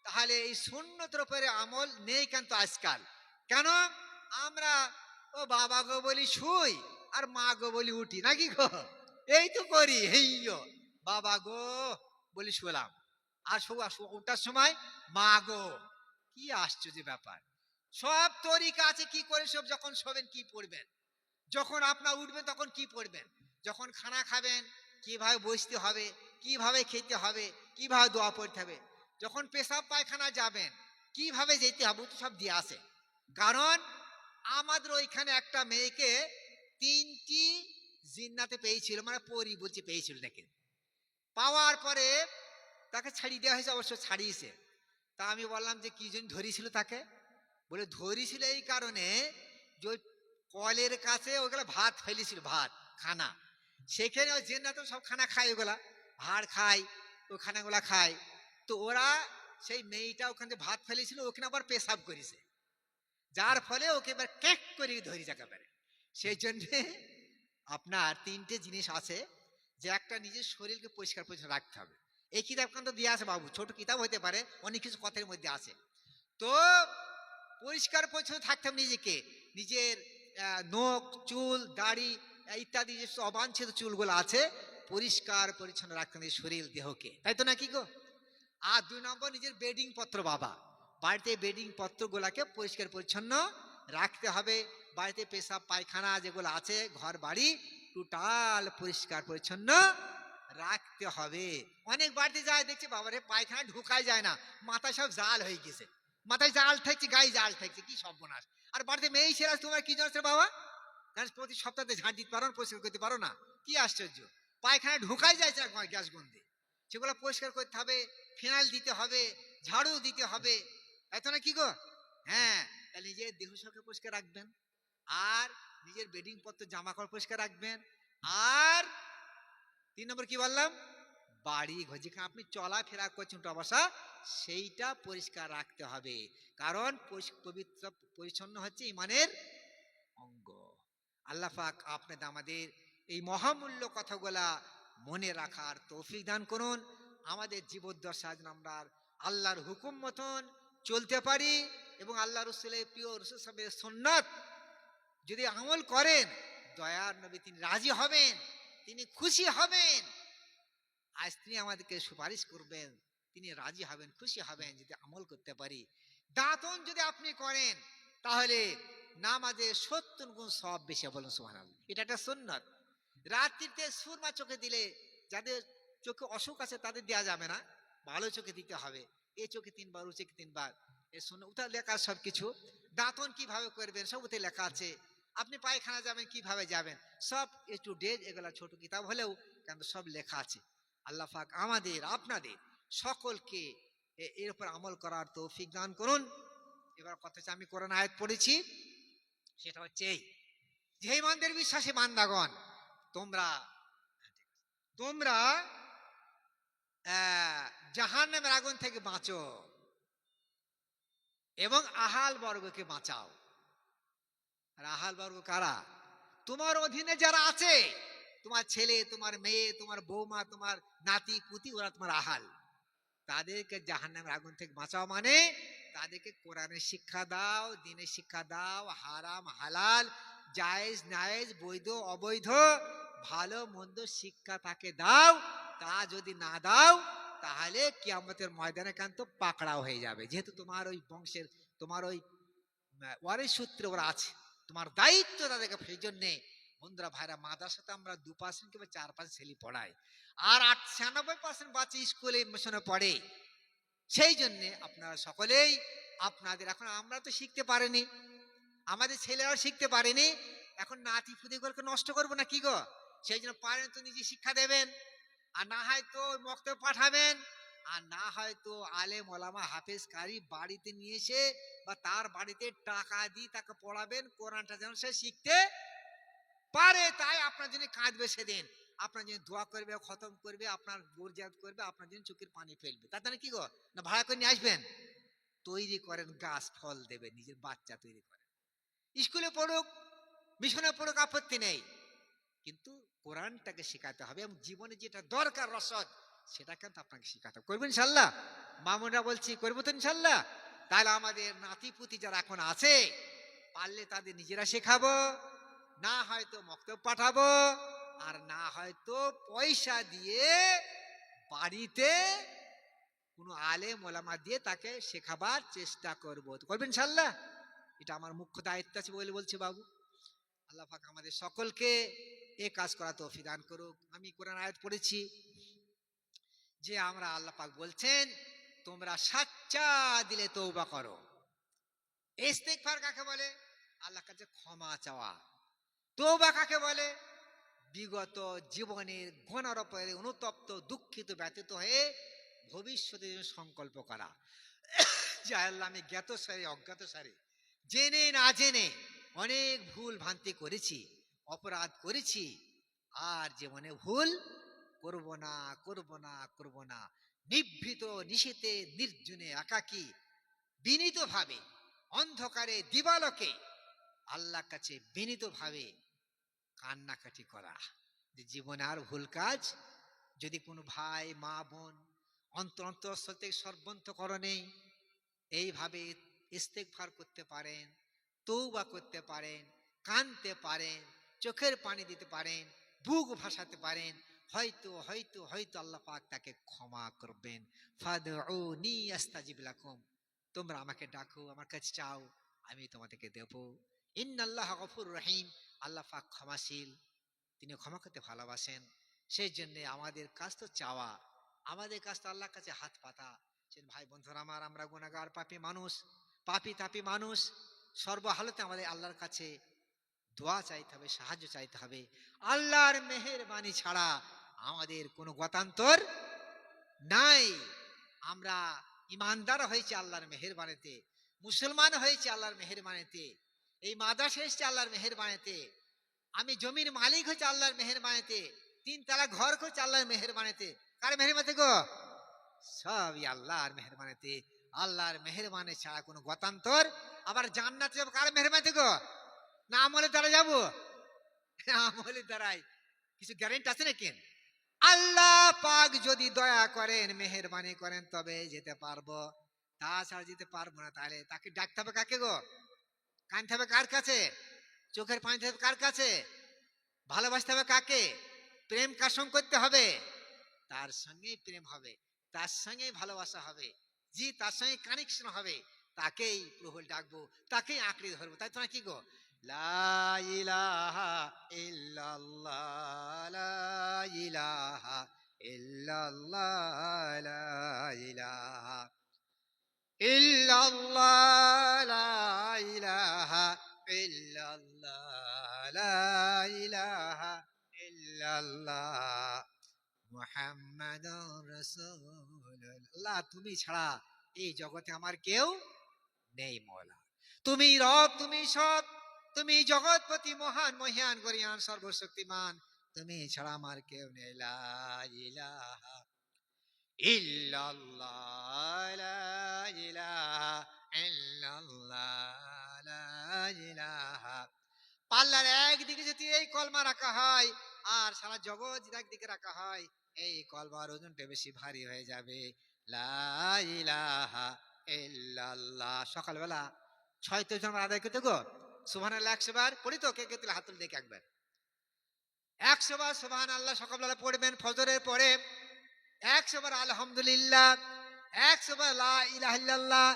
Speaker 1: তাহলে এই সুন্নতের উপরে আমল নেই কিন্তু আজকাল। কেন? আমরা ও বাবা গো বলি শুই, আর মা গো বলি উঠি, নাকি গো? এই তো করি, এই বাবা গো বলি শুলাম, আর ওঠার সময় মা গো। কি আশ্চর্য ব্যাপার! সব তরিকা আছে কি করে সব, যখন শোবেন কি পড়বেন, যখন আপনার উঠবেন তখন কি পড়বেন, যখন খানা খাবেন কিভাবে বসতে হবে, কিভাবে খেতে হবে, কিভাবে দোয়া পড়তে হবে, যখন পেশাব পায়খানা যাবেন কিভাবে যেতে হবে, তো সব দিয়ে আসে। কারণ আমাদের ওইখানে একটা মেয়েকে 3টি জিন্নাতে পেয়েছিল, মানে পরি বলছে পেয়েছিল নাকি। পাওয়ার পরে তাকে ছাড়িয়ে দেওয়া হয়েছে, অবশ্য ছাড়িয়েছে। তা আমি বললাম যে কি জন্য ধরিয়েছিল তাকে? বলে ধরিয়েছিল এই কারণে যে ওই কলের কাছে ওইগুলো ভাত ফেলেছিল, ভাত খানা, সেখানে ওই জেন্নাত সব খানা খায়, ওগুলা ভাত খায়, ওই খানাগুলা খায়। তো ওরা, সেই মেয়েটা ওখানে ভাত ফেলেছিল, ওখানে আবার পেশাব করেছে, যার ফলে ওকে এবার ক্যাক করে ধরি একেবারে। সেই জন্যে আপনার 3টে জিনিস আছে, যে একটা নিজের শরীরকে পরিষ্কার পরিচ্ছন্ন রাখতে হবে। এই কিতাব কিন্তু দিয়ে আছে বাবু, ছোট কিতাব হতে পারে, অনেক কিছু কথার মধ্যে আছে। তো পরিষ্কার পরিচ্ছন্ন থাকতে হবে নিজেকে, নিজের নখ, চুল, দাড়ি ইত্যাদি যে অবাঞ্ছিত চুলগুলো আছে, পরিষ্কার পরিচ্ছন্ন রাখতে হবে শরীর দেহকে, তাই তো নাকি গো? আর 2 নম্বর, নিজের বেডিং পত্র, বাবা বাড়িতে বেডিং পত্রগুলাকে পরিষ্কার পরিচ্ছন্ন রাখতে হবে। বাড়িতে পেশাব পায়খানা যেগুলো আছে, ঘর বাড়ি টোটাল পরিষ্কার পরিচ্ছন্ন রাখতে হবে। অনেক বাড়িতে যায় দেখছি বাবারে পায়খানা ঢুকাই যায় না, মাথায় সব জাল হয়ে গেছে, মাথায় জাল থাকছে, গায়ে জাল থাকছে, কি সর্বনাশ! আর বাড়িতে মেয়ে ছেলে তোমার কি জানছে বাবা, কারণ প্রতি সপ্তাহে ঝাঁট দিতে পারো না, পরিষ্কার করতে পারো না, কি আশ্চর্য! পায়খানা ঢুকাই যাচ্ছে না গ্যাস গন্ধে, সেগুলো পরিষ্কার করতে হবে, ফিনাইল দিতে হবে, ঝাড়ু দিতে হবে, তাই তো না কি গো? হ্যাঁ, তাহলে নিজের দেহ সবকে পরিষ্কার রাখবেন, আর নিজের বেডিং পত্র জামা কাপড় পরিষ্কার রাখবেন, আর 3 নম্বর কি বললাম, বাড়ি ঘর যেখানে আপনি চলাফেরা করছেন, উঠা বসা, সেইটা পরিষ্কার রাখতে হবে। কারণ পবিত্র পরিচ্ছন্ন হচ্ছে ইমানের অঙ্গ। আল্লাহ পাক আপনাদের আমাদের এই মহামূল্য কথাগুলা মনে রাখার তৌফিক দান করুন। আমাদের জীবদ্দশা যেন আমরা আল্লাহর হুকুম মতন চলতে পারি, এবং আল্লাহ রসুলের প্রিয় রসুল সাহেবের সুন্নাত যদি আমল করেন, দয়ার নবী তিনি রাজি হবেন, তিনি খুশি হবেন। আজ তিনি আমাদেরকে সুপারিশ করবেন, তিনি রাজি হবেন, খুশি হবেন যদি আমল করতে পারি। দাঁতন যদি আপনি করেন তাহলে নামাজে 70 গুণ সওয়াব বেশি। বলুন সুবহানাল্লাহ। এটা একটা সুন্নাত। রাত্রিতে সুরমা চোখে দিলে, যাদের চোখে অসুখ আছে তাদের দেওয়া যাবে না, ভালো চোখে দিতে হবে। এই চোখে 3 বার, ও চোখে 3 বার, এ শুনে ওটা লেখা সবকিছু। দাঁতন কিভাবে করবেন সব ওতে লেখা আছে। আপনি পায়খানা যাবেন কিভাবে যাবেন, সব একটু ডেট, এগুলা ছোট কিতাব হলেও কিন্তু সব লেখা আছে। আল্লাহ পাক আমাদের আপনাদের সকলকে এর উপর আমল করার তৌফিক দান করুন। এবার কথা হচ্ছে, আমি কোরআন আয়াত পড়েছি, সেটা হচ্ছে এই যে ইমানদার বিশ্বাসী বান্দাগণ, তোমরা তোমরা জাহান্নামের আগুন থেকে বাঁচো এবং আহাল বর্গকে বাঁচাও। আর আহাল বর্গ কারা? তোমার অধীনে যারা আছে, তোমার ছেলে, তোমার মেয়ে, তোমার বৌমা, তোমার নাতি পুতি, ওরা তোমার আহাল। তাদেরকে জাহান্নামের আগুন থেকে বাঁচাও মানে তাদেরকে কোরআনের শিক্ষা দাও, দ্বীনের শিক্ষা দাও, হারাম হালাল, জায়েজ নায়েজ, বৈধ অবৈধ, ভালো মন্দ শিক্ষা তাকে দাও। তা যদি না দাও তাহলে কিয়ামতের ময়দানে কান্ত পাকড়াও হয়ে যাবে, যেহেতু তোমার ওই বংশের, তোমার ওই ওয়ারিশ সূত্রে ওরা আছে, তোমার দায়িত্ব তাদেরকে। সেই জন্যে বন্ধুরা ভাইরা, মাদ্রাসাতে আমরা 2% কিংবা 4% ছেলে পড়াই, আর 96% বাচ্চা স্কুলে মিশনে পড়ে। সেই জন্যে আপনারা সকলেই আপনাদের, এখন আমরা তো শিখতে পারিনি, আমাদের ছেলেরাও শিখতে পারেনি, এখন নাতি ফুদিগুলোকে নষ্ট করবো না কি গো? সেই জন্য পারেন তো নিজে শিক্ষা দেবেন, আর না হয় তো মক্তবে পাঠাবেন, আর না হয়তো আলেম ওলামা হাফেজ কারি বাড়িতে নিয়ে এসে বা তার বাড়িতে টাকা দিয়ে তাকে পড়াবেন, কোরআনটা যেন সে শিখতে পারে। তাই আপনার জন্য কাঁদবে সেদিন, আপনার জন্য দোয়া করবে, খতম করবে, আপনার গোরজাত করবে, আপনার জন্য চোখের পানি ফেলবে। তার কি গো? না ভাড়া করে নিয়ে আসবেন? তৈরি করেন, গাছ ফল দেবে, নিজের বাচ্চা তৈরি করেন, স্কুলে পড়ুক, মিশনে পড়ুক, আপত্তি নেই, কিন্তু কোরআনটাকে শেখাতে হবে এবং জীবনে যেটা দরকার রসদ সেটা কিন্তু আপনাকে শেখাতে হবে। করবেন ইনশাল্লাহ? মামুনরা বলছি করবো তো ইনশাল্লাহ? তাহলে আমাদের নাতিপুতি যারা এখন আছে, পারলে তাদের নিজেরা শেখাবো, না হয়তো মক্তব পাঠাবো, আর না হয়তো পয়সা দিয়ে বাড়িতে কোনো আলেম ওলামা দিয়ে তাকে শেখাবার চেষ্টা করবো। করবেন ইনশাল্লাহ? এটা আমার মুখ্য দায়িত্ব আছে বলে বলছি বাবু। আল্লাহ পাক আমাদের সকলকে এ কাজ করা তৌফিক দান করুক। আমি কোরআন আয়াত পড়েছি যে আমরা, আল্লাহ পাক বলছেন তোমরা সাচ্চা দিলে তওবা করো। ইস্তিগফার কাকে বলে? আল্লাহর কাছে ক্ষমা চাওয়া। তওবা কাকে বলে? বিগত জীবনের গুনার উপরে অনুতপ্ত, দুঃখিত, ব্যথিত হয়ে ভবিষ্যতের জন্য সংকল্প করা, যে আল্লাহ আমি জ্ঞাত সারে অজ্ঞাত সারে, জেনে না জেনে অনেক ভুল ভ্রান্তি করেছি, অপরাধ করেছি, আর জীবনে ভুল করব না, করব না, করব না। নিভৃত নিশীথে নির্জনে একাকী বিনীত ভাবে অন্ধকারে দিবালোকে আল্লাহর কাছে বিনীত ভাবে কান্নাকাটি করা, যে জীবনে আর ভুল কাজ যদি কোনো ভাই মা বোন অন্তরস্থল থেকে সর্বন্তকরণে এইভাবে ইস্তেগফার করতে পারেন, তওবা করতে পারেন, কাঁদতে পারেন, চোখের পানি দিতে পারেন, বুক ভাসাতে পারেন, হয়তো হয়তো হয়তো আল্লাহ পাক তাকে ক্ষমা করবেন। ফাদউনি আস্তাজিব লাকুম, তোমরা আমাকে ডাকো, আমার কাছে চাও, আমি তোমাদেরকে দেব। ইন্নাল্লাহ গফুরুর রহিম, আল্লাহ পাক ক্ষমাশীল, তিনি ক্ষমা করতে ভালোবাসেন। সেই জন্য আমাদের কাজ তো চাওয়া, আমাদের কাজ তো আল্লাহর কাছে হাত পাতা। ভাই বন্ধুরা আমার, আমরা গুনাহগার পাপী মানুষ, পাপী তাপী মানুষ, সর্বহালতে আমাদের আল্লাহর কাছে দোয়া চাইতে হবে, সাহায্য চাইতে হবে। আল্লাহর মেহেরবানি ছাড়া আমাদের কোনো গতান্তর নাই। আমরা ইমানদার হয়েছে আল্লাহর মেহেরবানিতে, মুসলমান হয়েছে আল্লাহর মেহেরবানিতে, এই মাদ্রাসা এসেছে আল্লাহর মেহেরবানিতে, আমি জমির মালিক হচ্ছে আল্লাহর মেহেরবানিতে, 3 তালা ঘর করছে আল্লাহর মেহেরবানিতে। কার মেহেরবানিতে গো? সবই আল্লাহর মেহেরবানিতে। আল্লাহর মেহেরবানি ছাড়া কোনো গতান্তর। আবার জান্নাতে যাবো কার মেহেরবানিতে গো? না আমলের দ্বারা যাবো? আমলের দ্বারাই কিছু গ্যারান্টি আছে নাকি? আল্লাহ পাক যদি দয়া করেন, মেহেরবানি করেন, তবে যেতে পারবো, তাছাড়া যেতে পারবো না। তাহলে তাকে ডাকতে হবে কাকে গো? কাঁদতে হবে কার কাছে? চোখের পানি দিতে হবে কার কাছে? ভালোবাসতে হবে কাকে? প্রেম কার সঙ্গে করতে হবে? তার সঙ্গেই প্রেম হবে, তার সঙ্গেই ভালোবাসা হবে, জি তার সঙ্গে কানেকশন হবে, তাকেই প্রভু ডাকবো, তাকেই আঁকড়ে ধরবো। তাই তো না কি গো? লা ইলাহা ইল্লাল্লাহ, লা ইলাহা ইল্লাল্লাহ, লা ইলাহা ইল্লাল্লাহ, লা ইলাহা ইল্লাল্লাহ, লা ইলাহা ইল্লাল্লাহ মুহাম্মাদুর রাসূলুল্লাহ। তুমি ছাড়া এই জগতে আমার কেউ নেই মওলা। তুমি রব, তুমি সব, তুমি জগৎপতি, মহান মহিয়ান গরিয়ান সর্বশক্তিমান, তুমি ছাড়া আমার কেউ নেই। লা ইলাহা ইল্লাল্লাহ, লা ইলাহা ইল্লাল্লাহ, লা ইলাহা। পাল্লার একদিকে যদি এই কলমা রাখা হয় আর সারা জগৎ একদিকে রাখা হয়, এই কলমার ওজনটা বেশি ভারী হয়ে যাবে। লা ইলাহা ইল্লাল্লাহ। সকালবেলা 36 জন আদায় করতে গো সুবহানাল্লাহ 100 বার পড়ি তো, কে কে তুলে হাত তুলে দেখি একবার। 100 বার সুবহানাল্লাহ সকালবেলা পড়বেন ফজরের পরে, 100 বার আলহামদুলিল্লাহ, 100 বার লা ইলাহা ইল্লাল্লাহ,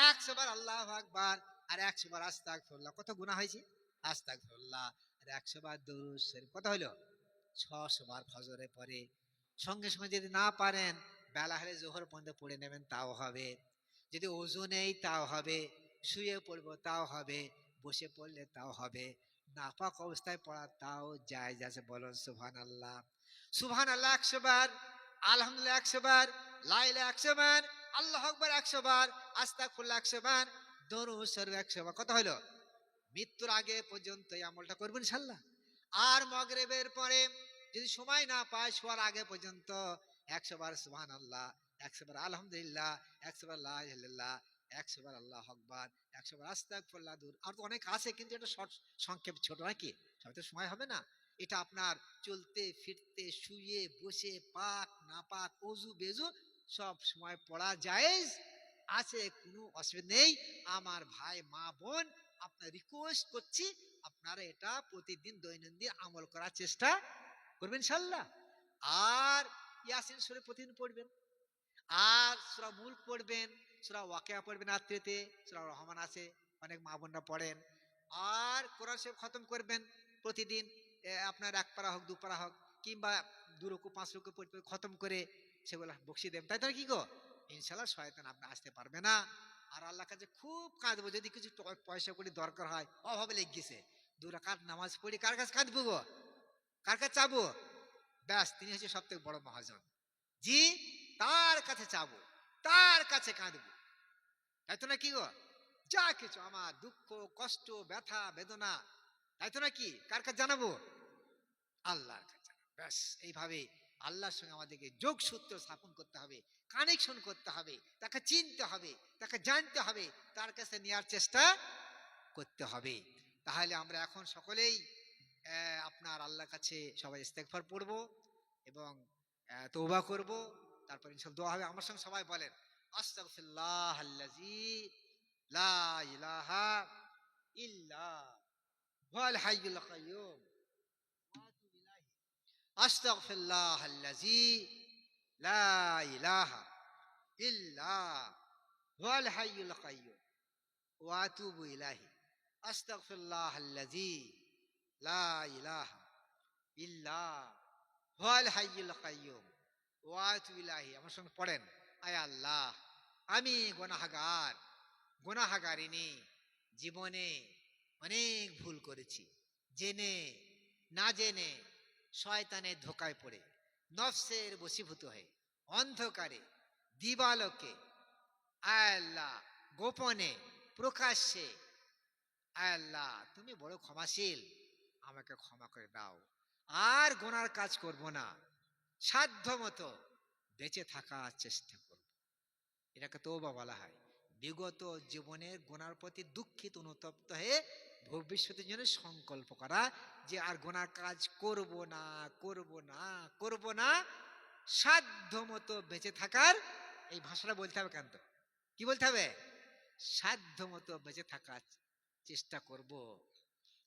Speaker 1: 100 বার আল্লাহু আকবার, আর 100 বার আস্তাগফিরুল্লাহ। কত গুনাহ হয়েছে? আস্তাগফিরুল্লাহ। আর 100 বার দুরূদ শরীফ। কত হলো? 600 বার ফজরের পরে। সঙ্গে সঙ্গে যদি না পারেন বেলা হলে জোহর পর্যন্ত পড়ে নেবেন, তাও হবে। যদি ওযু নেই তাও হবে, শুয়ে পড়বো তাও হবে, বসে পড়লে তাও হবে, নাপাক অবস্থায় পড়া তাও জায়েজ আছে। বলুন সুবহানাল্লাহ। সুবহানাল্লাহ 100 বার, আলহামদুলিল্লাহ 100 বার, লা ইলাহা 100 বার, আল্লাহু আকবার 100 বার, আস্তাগফিরুল্লাহ 100 বার, দরুদ শরীফ 100 বার। কত হলো? মৃত্যুর আগে পর্যন্ত এই আমলটা করবেন ইনশাআল্লাহ। আর মাগরিবের পরে যদি সময় না পায়, শোয়ার আগে পর্যন্ত 100 বার সুবহানাল্লাহ, 100 বার আলহামদুলিল্লাহ, 100 বার লা ইলাহা ইল্লাল্লাহ, 100 বার আল্লাহু আকবার, 100 বার আস্তাগফিরুল্লাহ। আর তো অনেক আছে, কিন্তু এটা শর্ট, সংক্ষেপ, ছোট নাকি, সব তো সময় হবে না। এটা আপনার চলতে ফিরতে, শুয়ে বসে, পাক না পাক, ওযু বেজু সব সময় পড়া জায়েজ আছে, কোনো অসুবিধা নেই। আমার ভাই মা বোন, আপনার রিকোয়েস্ট করছি, আপনারা এটা প্রতিদিন দৈনন্দিন আমল করার চেষ্টা করবেন ইনশাআল্লাহ। আর ইয়াসিন শরীফ প্রতিদিন পড়বেন, আর সূরা মুলক পড়বেন, সূরা ওয়াকিয়া পড়বেন রাত্রিতে, সূরা রহমান আছে, অনেক মা বোনরা পড়েন। আর কোরআন শরীফ খতম করবেন প্রতিদিন, আপনার 1 পারা হোক 2 পারা হোক, কিংবা 2 রুকু 5 রুকু পড়তে খতম করে সেগুলো বকশিয়ে দেবেন। তাই তো কি গো? ইনশাআল্লাহ শয়তান আপনার আসতে পারবে না। আর আল্লাহর কাছে খুব কাঁদবো, যদি কিছু পয়সা কড়ি দরকার হয়, অভাবে লেগে গেছে, 2 রাকাত নামাজ পড়ি, কার কাছে কাঁদবো গো? কার কাছে চাবো? ব্যাস, তিনি হচ্ছে সব থেকে বড় মহাজন। জি, তার কাছে চাবো, তার কাছে কাঁদবো। তাই তো নাকি গো? যা কিছু আমার দুঃখ কষ্ট ব্যথা বেদনা, তাই তো নাকি, কার কাছে জানাবো? আল্লাহর কাছে জানাবো। ব্যাস, এইভাবে আল্লাহর সঙ্গে আমাদেরকে যোগসূত্র স্থাপন করতে হবে, কানেকশন করতে হবে, তাকে চিনতে হবে, তাকে জানতে হবে, তার কাছে নেওয়ার চেষ্টা করতে হবে। তাহলে আমরা এখন সকলেই আপনার আল্লাহর কাছে সবাই ইস্তেগফার পড়বো এবং তওবা করব। তারপর ইনশাআল্লাহ দোয়া হবে। আমার সঙ্গে সবাই বলেন, আস্তাগফিরুল্লাহাল্লাযী লা ইলাহা ইল্লা হুয়াল হাইয়ুল কাইয়্যুম ওয়া আতুবু ইলাইহি। আস্তাগফিরুল্লাহাল্লাযী লা ইলাহা ইল্লা হুয়াল হাইয়ুল কাইয়্যুম ওয়া আতুবু ইলাইহি। আস্তাগফিরুল্লাহাল্লাযী লা ইলাহা ইল্লা হুয়াল হাইয়ুল কাইয়্যুম ওয়া আতুবু ইলাইহি। আমার সঙ্গে পড়েন, আয় আল্লাহ, আমি গুনাহগার, গুনাহগারিনী, জীবনে অনেক ভুল করেছি, জেনে না জেনে, শয়তানের ধোকায় পড়ে, নফসের বশীভূত হয়ে, অন্ধকারে দিবালোকে, আয় আল্লাহ, গোপনে প্রকাশ্যে, আয় আল্লাহ তুমি বড় ক্ষমাশীল, আমাকে ক্ষমা করে দাও। আর গুনার কাজ করব না, সাধ্য মতো বেঁচে থাকার চেষ্টা করব। এটাকে তওবা বলা হয়। বিগত জীবনের গুনার প্রতি দুঃখিত অনুতপ্ত হয়ে ভবিষ্যতের জন্য সংকল্প করা, যে আর গুনার কাজ করব না, করব না, করব না, সাধ্য মতো বেঁচে থাকার, এই ভাষাটা বলতে হবে। কেন, কি বলতে হবে? সাধ্য মতো বেঁচে থাকার চেষ্টা করব।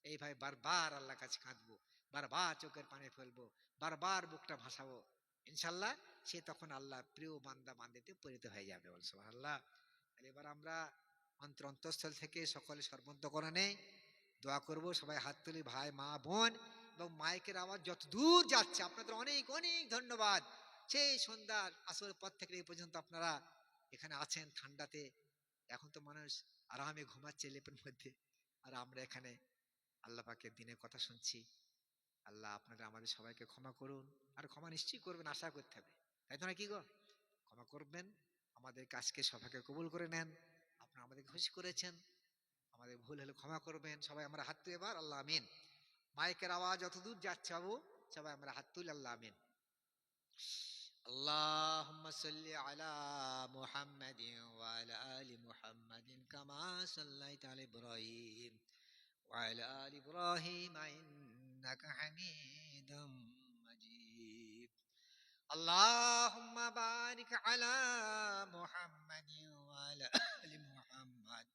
Speaker 1: এইভাবে বারবার আল্লাহর কাছে কাঁদবো, বারবার চোখের পানি ফেলবো, বারবার বুকটা ভাসাবো। ইনশাল্লাহ সে তখন আল্লাহ প্রিয় বান্দা বান্দিতে পরিণত হয়ে যাবে। বল সুবহানাল্লাহ। এবার আমরা অন্তঃস্থল থেকে সকলে সর্বন্তকরণে দোয়া করব। সবাই হাত তুলি, ভাই মা বোন, এবং মাইকের আওয়াজ যত দূর যাচ্ছে, আপনাদের অনেক অনেক ধন্যবাদ। সেই সন্ধ্যার আসরের পর থেকে এই পর্যন্ত আপনারা এখানে আছেন ঠান্ডাতে। এখন তো মানুষ আরামে ঘুমাচ্ছে লেপের মধ্যে, আর আমরা এখানে আল্লাহ পাকের দিনের কথা শুনছি। আল্লাহ আপনারা আমাদের সবাইকে ক্ষমা করুন, আর ক্ষমা নিশ্চয়ই করবেন, আশা করতে হবে। তাই তো নাকি গো? ক্ষমা করবেন, আমাদের কাজকে সবাইকে কবুল করে নেন। আপনারা আমাদের খুশি করেছেন, আমাদের ভুল হলে ক্ষমা করবেন। সবাই আমরা হাত তুলে এবার আল্লাহ আমিন। মাইকের আওয়াজ যতদূর যাচ্ছে বাবু, সবাই আমরা হাত তুলে আল্লাহ আমিন। اللهم صل على محمد وعلى آل محمد كما صليت على إبراهيم وعلى آل إبراهيم إنك حميد مجيد. اللهم بارك على محمد وعلى آل محمد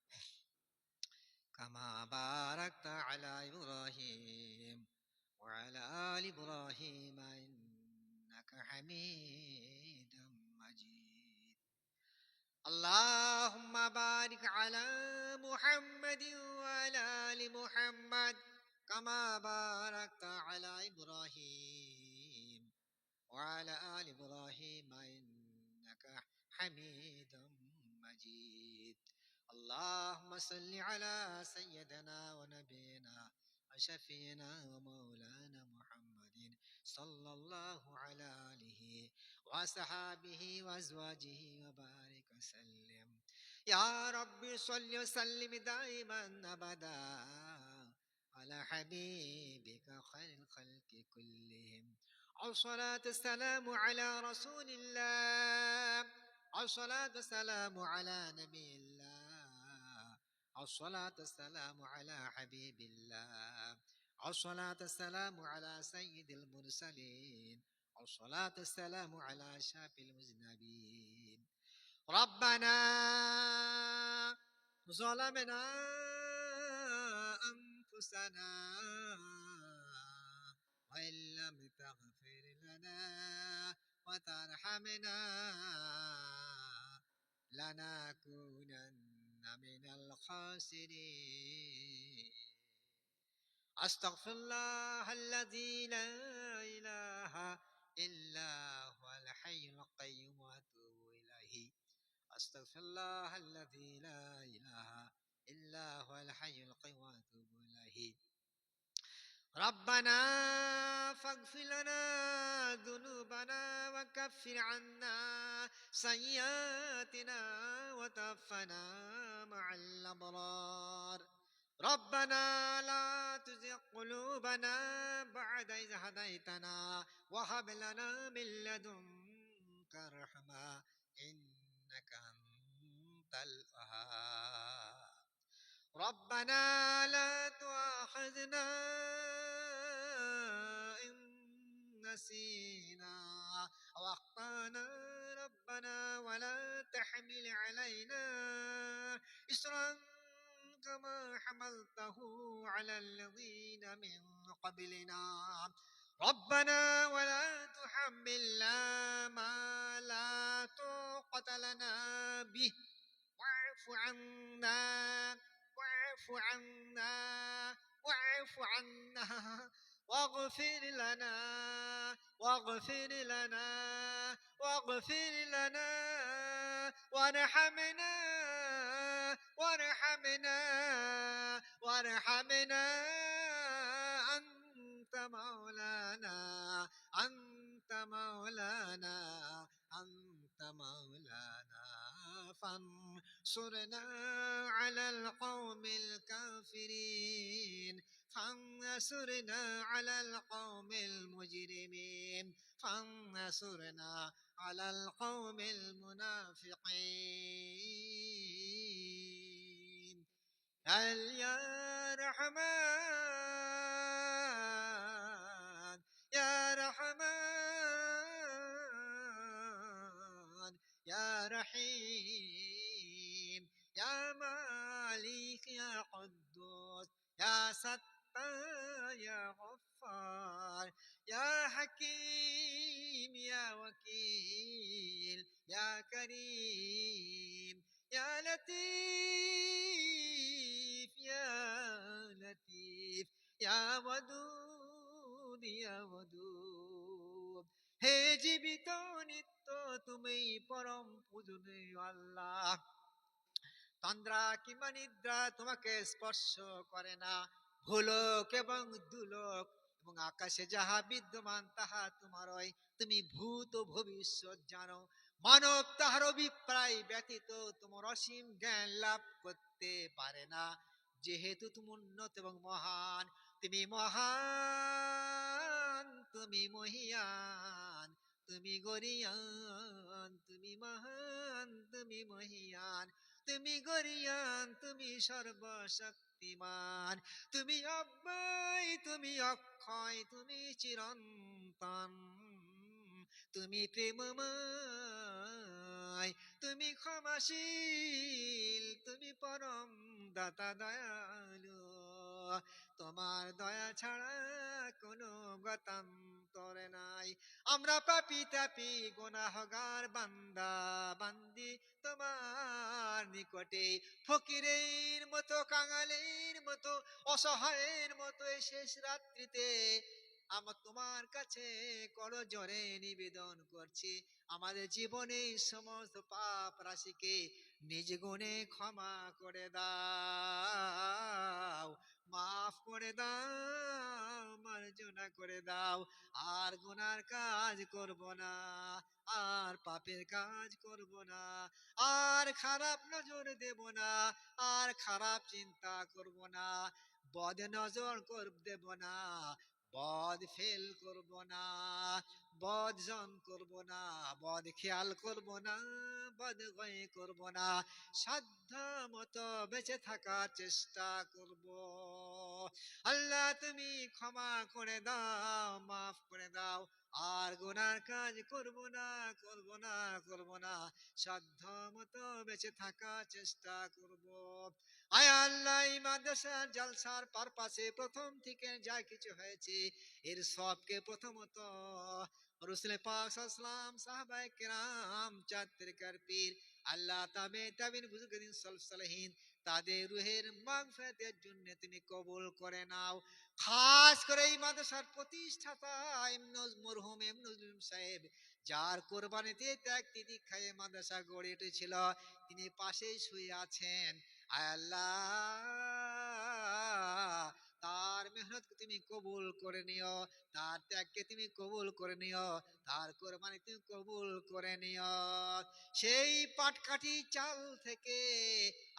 Speaker 1: كما باركت على إبراهيم وعلى آل إبراهيم إنك حميد مجيد. اللهم بارك على محمد وعلى آل محمد كما باركت على إبراهيم وعلى آل إبراهيم إنك حميد مجيد. اللهم صل على سيدنا ونبينا وشفينا ومولانا محمد صلى الله على آله وصحابه وأزواجه وبارك وسلم. يا رب صل وسلم دائما أبدا على حبيبك خير الخلق كلهم. الصلاة والسلام على رسول الله، الصلاة والسلام على نبي الله، الصلاة والسلام على حبيب الله، الصلاة والسلام على سيد المرسلين، الصلاة والسلام على شافي المذنبين. ربنا ظلمنا أنفسنا وإن لم تغفر لنا وترحمنا لنكونن من الخاسرين. أستغفر الله الذي لا إله إلا هو الحي القيوم وأتوب إليه. أستغفر الله الذي لا إله إلا هو الحي القيوم وأتوب إليه. ربنا فاغفر لنا ذنوبنا وكفر عنا سيئاتنا وتوفنا مع الأبرار. ربنا لا تزغ قلوبنا بعد إذ هديتنا وهب لنا من لدنك رحمة إنك أنت الوهاب. ربنا لا تؤاخذنا إن نسينا أو أخطأنا ربنا ولا تحمل علينا إصرا كما حملته على الذين من قبلنا. ربنا ولا تحملنا ما لا طاقة لنا به واعف عنا واعف عنا واعف عنا واغفر لنا واغفر لنا واغفر لنا وارحمنا وارحمنا وارحمنا أنت مولانا أنت مولانا أنت مولانا فانصرنا على القوم الكافرين فانصرنا على القوم المجرمين فانصرنا على القوم المنافقين. يا رحمن يا رحمن يا رحيم يا مالك يا قدوس يا ستار يا غفار يا حكيم يا وكيل يا كريم يا لطيف يا لطيف يا ودود يا ودود হে জীবিত নিত্য তুমি পরম পূজনীয় আল্লাহ। তন্দ্রা কিংবা নিদ্রা তোমাকে স্পর্শ করে না, ভূলোক এবং দুলোক এবং আকাশে যাহা বিদ্যমান তাহা তোমারই। তুমি ভূত ও ভবিষ্যৎ জানো, মানব তাহার অভিপ্রায় ব্যতীত তোমার অসীম জ্ঞান লাভ করতে পারে না। যেহেতু তুমি উন্নত এবং মহান, তুমি মহান, তুমি মহিয়ান, তুমি গরিয়ান, তুমি মহান, তুমি মহিয়ান, তুমি গরিয়ান, তুমি সর্বশক্তিমান, তুমি অব্যয়, তুমি অক্ষয়, তুমি চিরন্তন, তুমি প্রেমময়, তুমি ক্ষমাশীল, তুমি পরম দাতা দয়ালু, তোমার দয়া ছাড়া কোনো গতান্তরে নাই। আমরা পাপী তাপী গুনাহগার বান্দা বান্দি তোমার নিকটে ফকিরের মতো, কাঙালের মতো, অসহায়ের মতো এই শেষ রাত্রিতে আমরা তোমার কাছে করজোড়ে নিবেদন করছি, আমাদের জীবনে সমস্ত পাপ রাশিকে নিজ গুণে ক্ষমা করে দাও, মাফ করে দাও, মার্জনা করে দাও। আর গুনার কাজ করব না, আর পাপের কাজ করব না, আর খারাপ নজর দেব না, আর খারাপ চিন্তা করব না, বদ নজর দেব না, বদ ফেল করব না, বদ জন করব না, বদ খেয়াল করব না, বদ গয় করব না, সাধ্য মতো বেঁচে থাকার চেষ্টা করব। আল্লাহ তুমি ক্ষমা করে দাও, মাফ করে দাও, আর গুনার কাজ করব না, করব না, করব না, সাধ্য মতো বেঁচে থাকার চেষ্টা করব। আয় আল্লাহ, এই মাদ্রাসার জলসার পারপাসে প্রথম থেকে যা কিছু হয়েছে এর সবকে প্রথমত রসুল পাক সাল্লাম, সাহাবায়ে কেরাম, চাত্রিকার পীর, আল্লাহ তাবে তাবিন বুজুর্গিন সালসালহীন, তাদের রুহের মাগফিরাতের জন্য তুমি কবুল করে নাও। খাস করে এই মাদ্রাসার প্রতিষ্ঠাতা মরহুম এম নজরুল সাহেব, যার কোরবানিতে ত্যাগ তিতিক্ষায় মাদ্রাসা গড়ে উঠেছিল, তিনি পাশেই শুয়ে আছেন। আয় আল্লাহ, তার মেহনতকে তুমি কবুল করে নিও, তার ত্যাগকে তুমি কবুল করে নিও, তার কোরবানি তুমি কবুল করে নিও। সেই পাটকাঠি চাল থেকে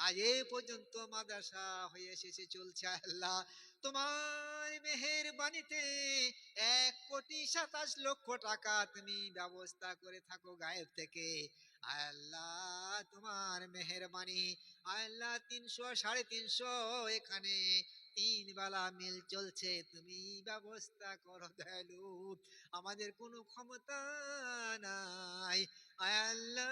Speaker 1: আজ এ পর্যন্ত মাদ্রাসা হয়ে এসেছে, চলছে। আল্লাহ তোমার মেহেরবানিতে 1,27,00,000 টাকা তুমি ব্যবস্থা করে থাকো গায়েব থেকে। আল্লাহ তোমার মেহেরবানি, আল্লাহ 300 350 এখানে 3 বেলা মিল চলছে, তুমি ব্যবস্থা করো দয়ালু, আমাদের কোনো ক্ষমতা নাই। আল্লাহ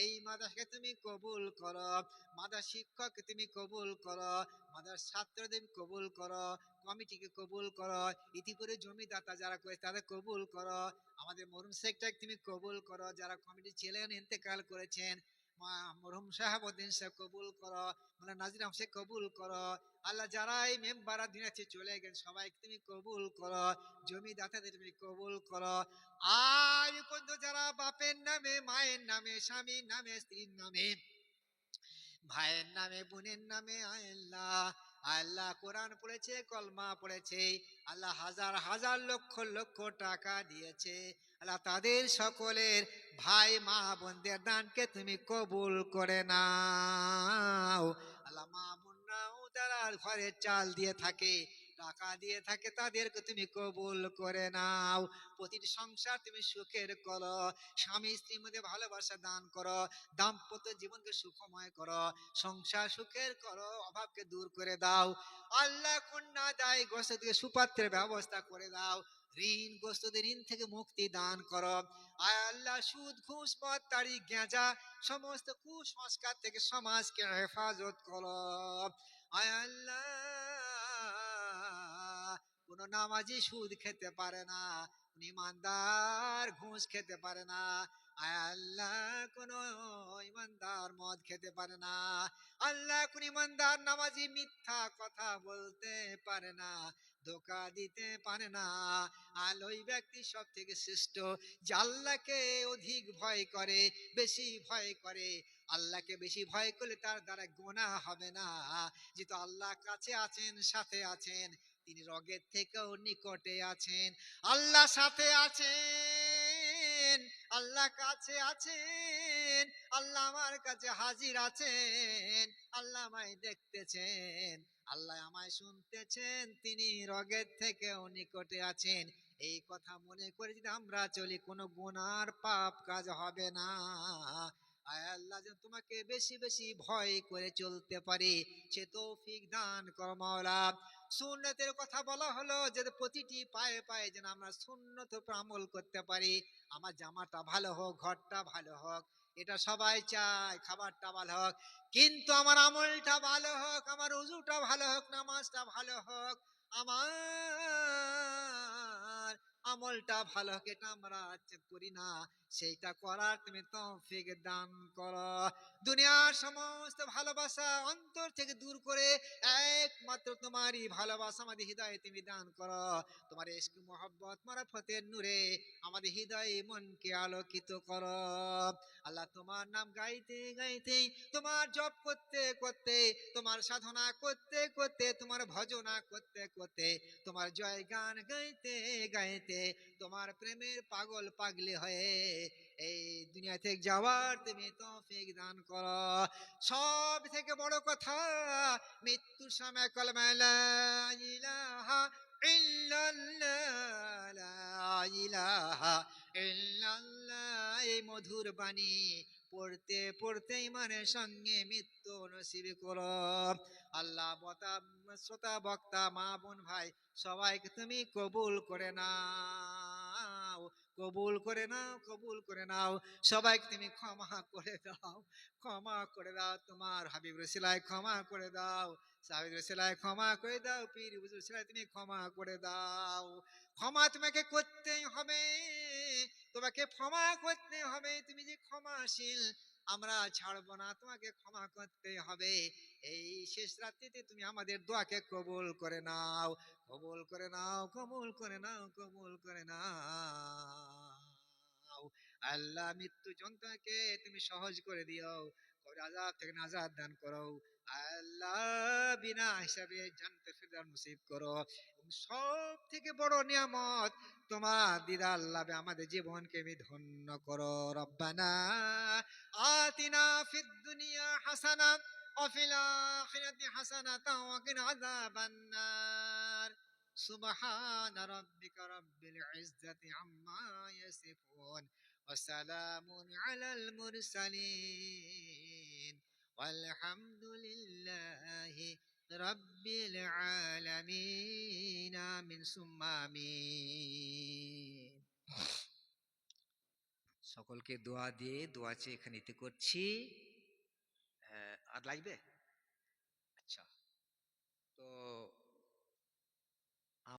Speaker 1: এই মাদ্রাসাকে তুমি কবুল করো, মাদ্রাস শিক্ষককে তুমি কবুল করো, মাদ্রাস ছাত্রদের কবুল করো, কমিটিকে কবুল করো, ইতিপূর্বে জমিদাতা যারা করে তাদের কবুল করো, আমাদের মরহুম শেখটাকে তুমি কবুল করো, যারা কমিটি ছিলেন ইন্তেকাল করেছেন, মরহুম শাহাবুদ্দিন সাহেব কবুল করো, মানে নাজির আহমদ শেখ কবুল করো। আল্লাহ যারা এই মেম্বার দিনাছে চলে গেছেন সবাইকে তুমি কবুল করো, জমিদাতাদের তুমি কবুল করো। আর পর্যন্ত যারা বাপের নামে, মায়ের নামে, স্বামীর নামে, স্ত্রীর নামে, ভাইয়ের নামে, বোনের নামে, আল্লাহ আল্লাহ কোরআন পড়েছে, কলমা পড়েছে, আল্লাহ হাজার হাজার লক্ষ লক্ষ টাকা দিয়েছে, আল্লাহ তাদের সকলের ভাই মা বোনদের দানকে তুমি কবুল করে নাও। আল্লাহ মা বোনরাও যারা ঘরে চাল দিয়ে থাকে, টাকা দিয়ে থাকে, তাদেরকে তুমি কবুল করে নাও। প্রতিটি সংসার তুমি সুখের করো, স্বামী স্ত্রীর মধ্যে ভালোবাসা দান করো, দাম্পত্য জীবনকে সুখময় করো, সংসার সুখের করো, অভাবকে দূর করে দাও। আল্লাহ কন্যা দায় গ্রস্ত থেকে সুপাত্রের ব্যবস্থা করে দাও, ঋণগ্রস্তদের ঋণ থেকে মুক্তি দান করো। আয় আল্লাহ সুদ ঘুষ মদ তাড়ি গেঁজা সমস্ত কুসংস্কার থেকে সমাজকে হেফাজত করো। আয় আল্লাহ কোন নামাজি সুদ খেতে পারে না, কোন ইমানদার ঘুষ খেতে পারে না, আয় আল্লাহ কোন ইমানদার মদ খেতে পারে না, আল্লাহ কোন ইমানদার নামাজি মিথ্যা কথা বলতে পারে না, ধোকা দিতে পারে না। আর ওই ব্যক্তি সব থেকে শ্রেষ্ঠ যে আল্লাহকে অধিক ভয় করে, বেশি ভয় করে। আল্লাহকে বেশি ভয় করলে তার দ্বারা গুনাহ হবে না, যেহেতু আল্লাহ কাছে আছেন, সাথে আছেন, তিনি রগের থেকেও নিকটে আছেন। আল্লাহ সাথে আছেন, আল্লাহ কাছে আছেন, আল্লাহ আমার কাছে হাজির আছেন, আল্লাহ আমায় দেখতেছেন, আল্লাহ আমায় শুনতেছেন, তিনি রগের থেকেও নিকটে আছেন। এই কথা মনে করে যদি আমরা চলি, কোনো গুনার পাপ কাজ হবে না। আয় আল্লাহ যেন তোমাকে বেশি বেশি ভয় করে চলতে পারি সে তৌফিক দান করো মাওলা। সুন্নতের কথা বলা হলো যে প্রতিটি পায়ে পায়ে যেন আমরা সুন্নত উপর আমল করতে পারি। আমার জামাটা ভালো হোক, ঘরটা ভালো হোক, এটা সবাই চায়, খাবারটা ভালো হোক, কিন্তু আমার আমলটা ভালো হোক, আমার উজুটা ভালো হোক, নামাজটা ভালো হোক, আমার আমলটা ভালো হোক, এটা আমরা করি না। সেইটা করার তুমি তৌফিক দান করো। দুনিয়ার সমস্ত ভালোবাসা অন্তর থেকে দূর করে একমাত্র তোমারই ভালোবাসা আমাদের হৃদয়ে তুমি দান করো। তোমার ইশক মোহব্বত মারফতের নূরে আমাদের হৃদয়ে মনকে আলোকিত করো। আল্লাহ তোমার নাম গাইতে গাইতে, তোমার জপ করতে করতে, তোমার সাধনা করতে করতে, তোমার ভজনা করতে করতে, তোমার জয় গান গাইতে গাইতে, তোমার প্রেমের পাগল পাগলি হয়ে এই দুনিয়া থেকে যাওয়ার তুমি তৌফিক দান করো। সব থেকে বড় কথা, মৃত্যুর সময় কলমা লা ইলাহা ইল্লাল্লাহ, লা ইলাহা ইল্লাল্লাহ, এই মধুর বাণী পড়তে পড়তে ইমানের সঙ্গে মৃত্যু নসিব করো। আল্লাহ বতা শ্রোতা বক্তা মা বোন ভাই সবাইকে তুমি কবুল করে নাও, কবুল করে নাও, কবুল করে নাও। সবাইকে তুমি ক্ষমা করে দাও, ক্ষমা করে দাও। তোমার হাবিব রসিলায় ক্ষমা করে দাও, সাহেব রসিলায় ক্ষমা করে দাও, পীর হুজুর রসিলায় তুমি ক্ষমা করে দাও। ক্ষমা তোমাকে করতেই হবে, তোমাকে ক্ষমা করতে হবে। তুমি যে ক্ষমাশীল, আমরা ছাড়বো না, তোমাকে ক্ষমা করতে হবে। এই শেষ রাত্রিতে তুমি আমাদের দোয়াকে কবুল করে নাও, কবুল করে নাও, কবুল করে নাও, কবুল করে নাও। আল্লাহ মৃত্যু যন্ত্রণাকে তুমি সহজ করে দিও, কবর আযাব থেকে নাজাত দান করো। আল্লাহ বিনা হিসাবে জান্নাতুল ফিরদাউস নসিব করো। এবং সব থেকে বড় নিয়ামত তোমার দিদার লাভে আমাদের জীবনকে তুমি ধন্য করো। রব্বানা আতিনা ফিদ দুনিয়া হাসানা ওয়া ফিল আখিরাতি হাসানাতাও ওয়া কিনা আযাবান নার। সুবহানা রাব্বিকা রাব্বিল ইজ্জাতি আম্মা ইয়াসিফুন ওয়া সালামুন আলাল মুরসালিন ওয়ালহামদুলিল্লাহি রাব্বিল আলামিন। আমিন সুম্মা আমিন। সকলকে দোয়া দিয়ে দোয়া চেয়ে এখানে ইতি করছি। আর লাগবে? আচ্ছা, তো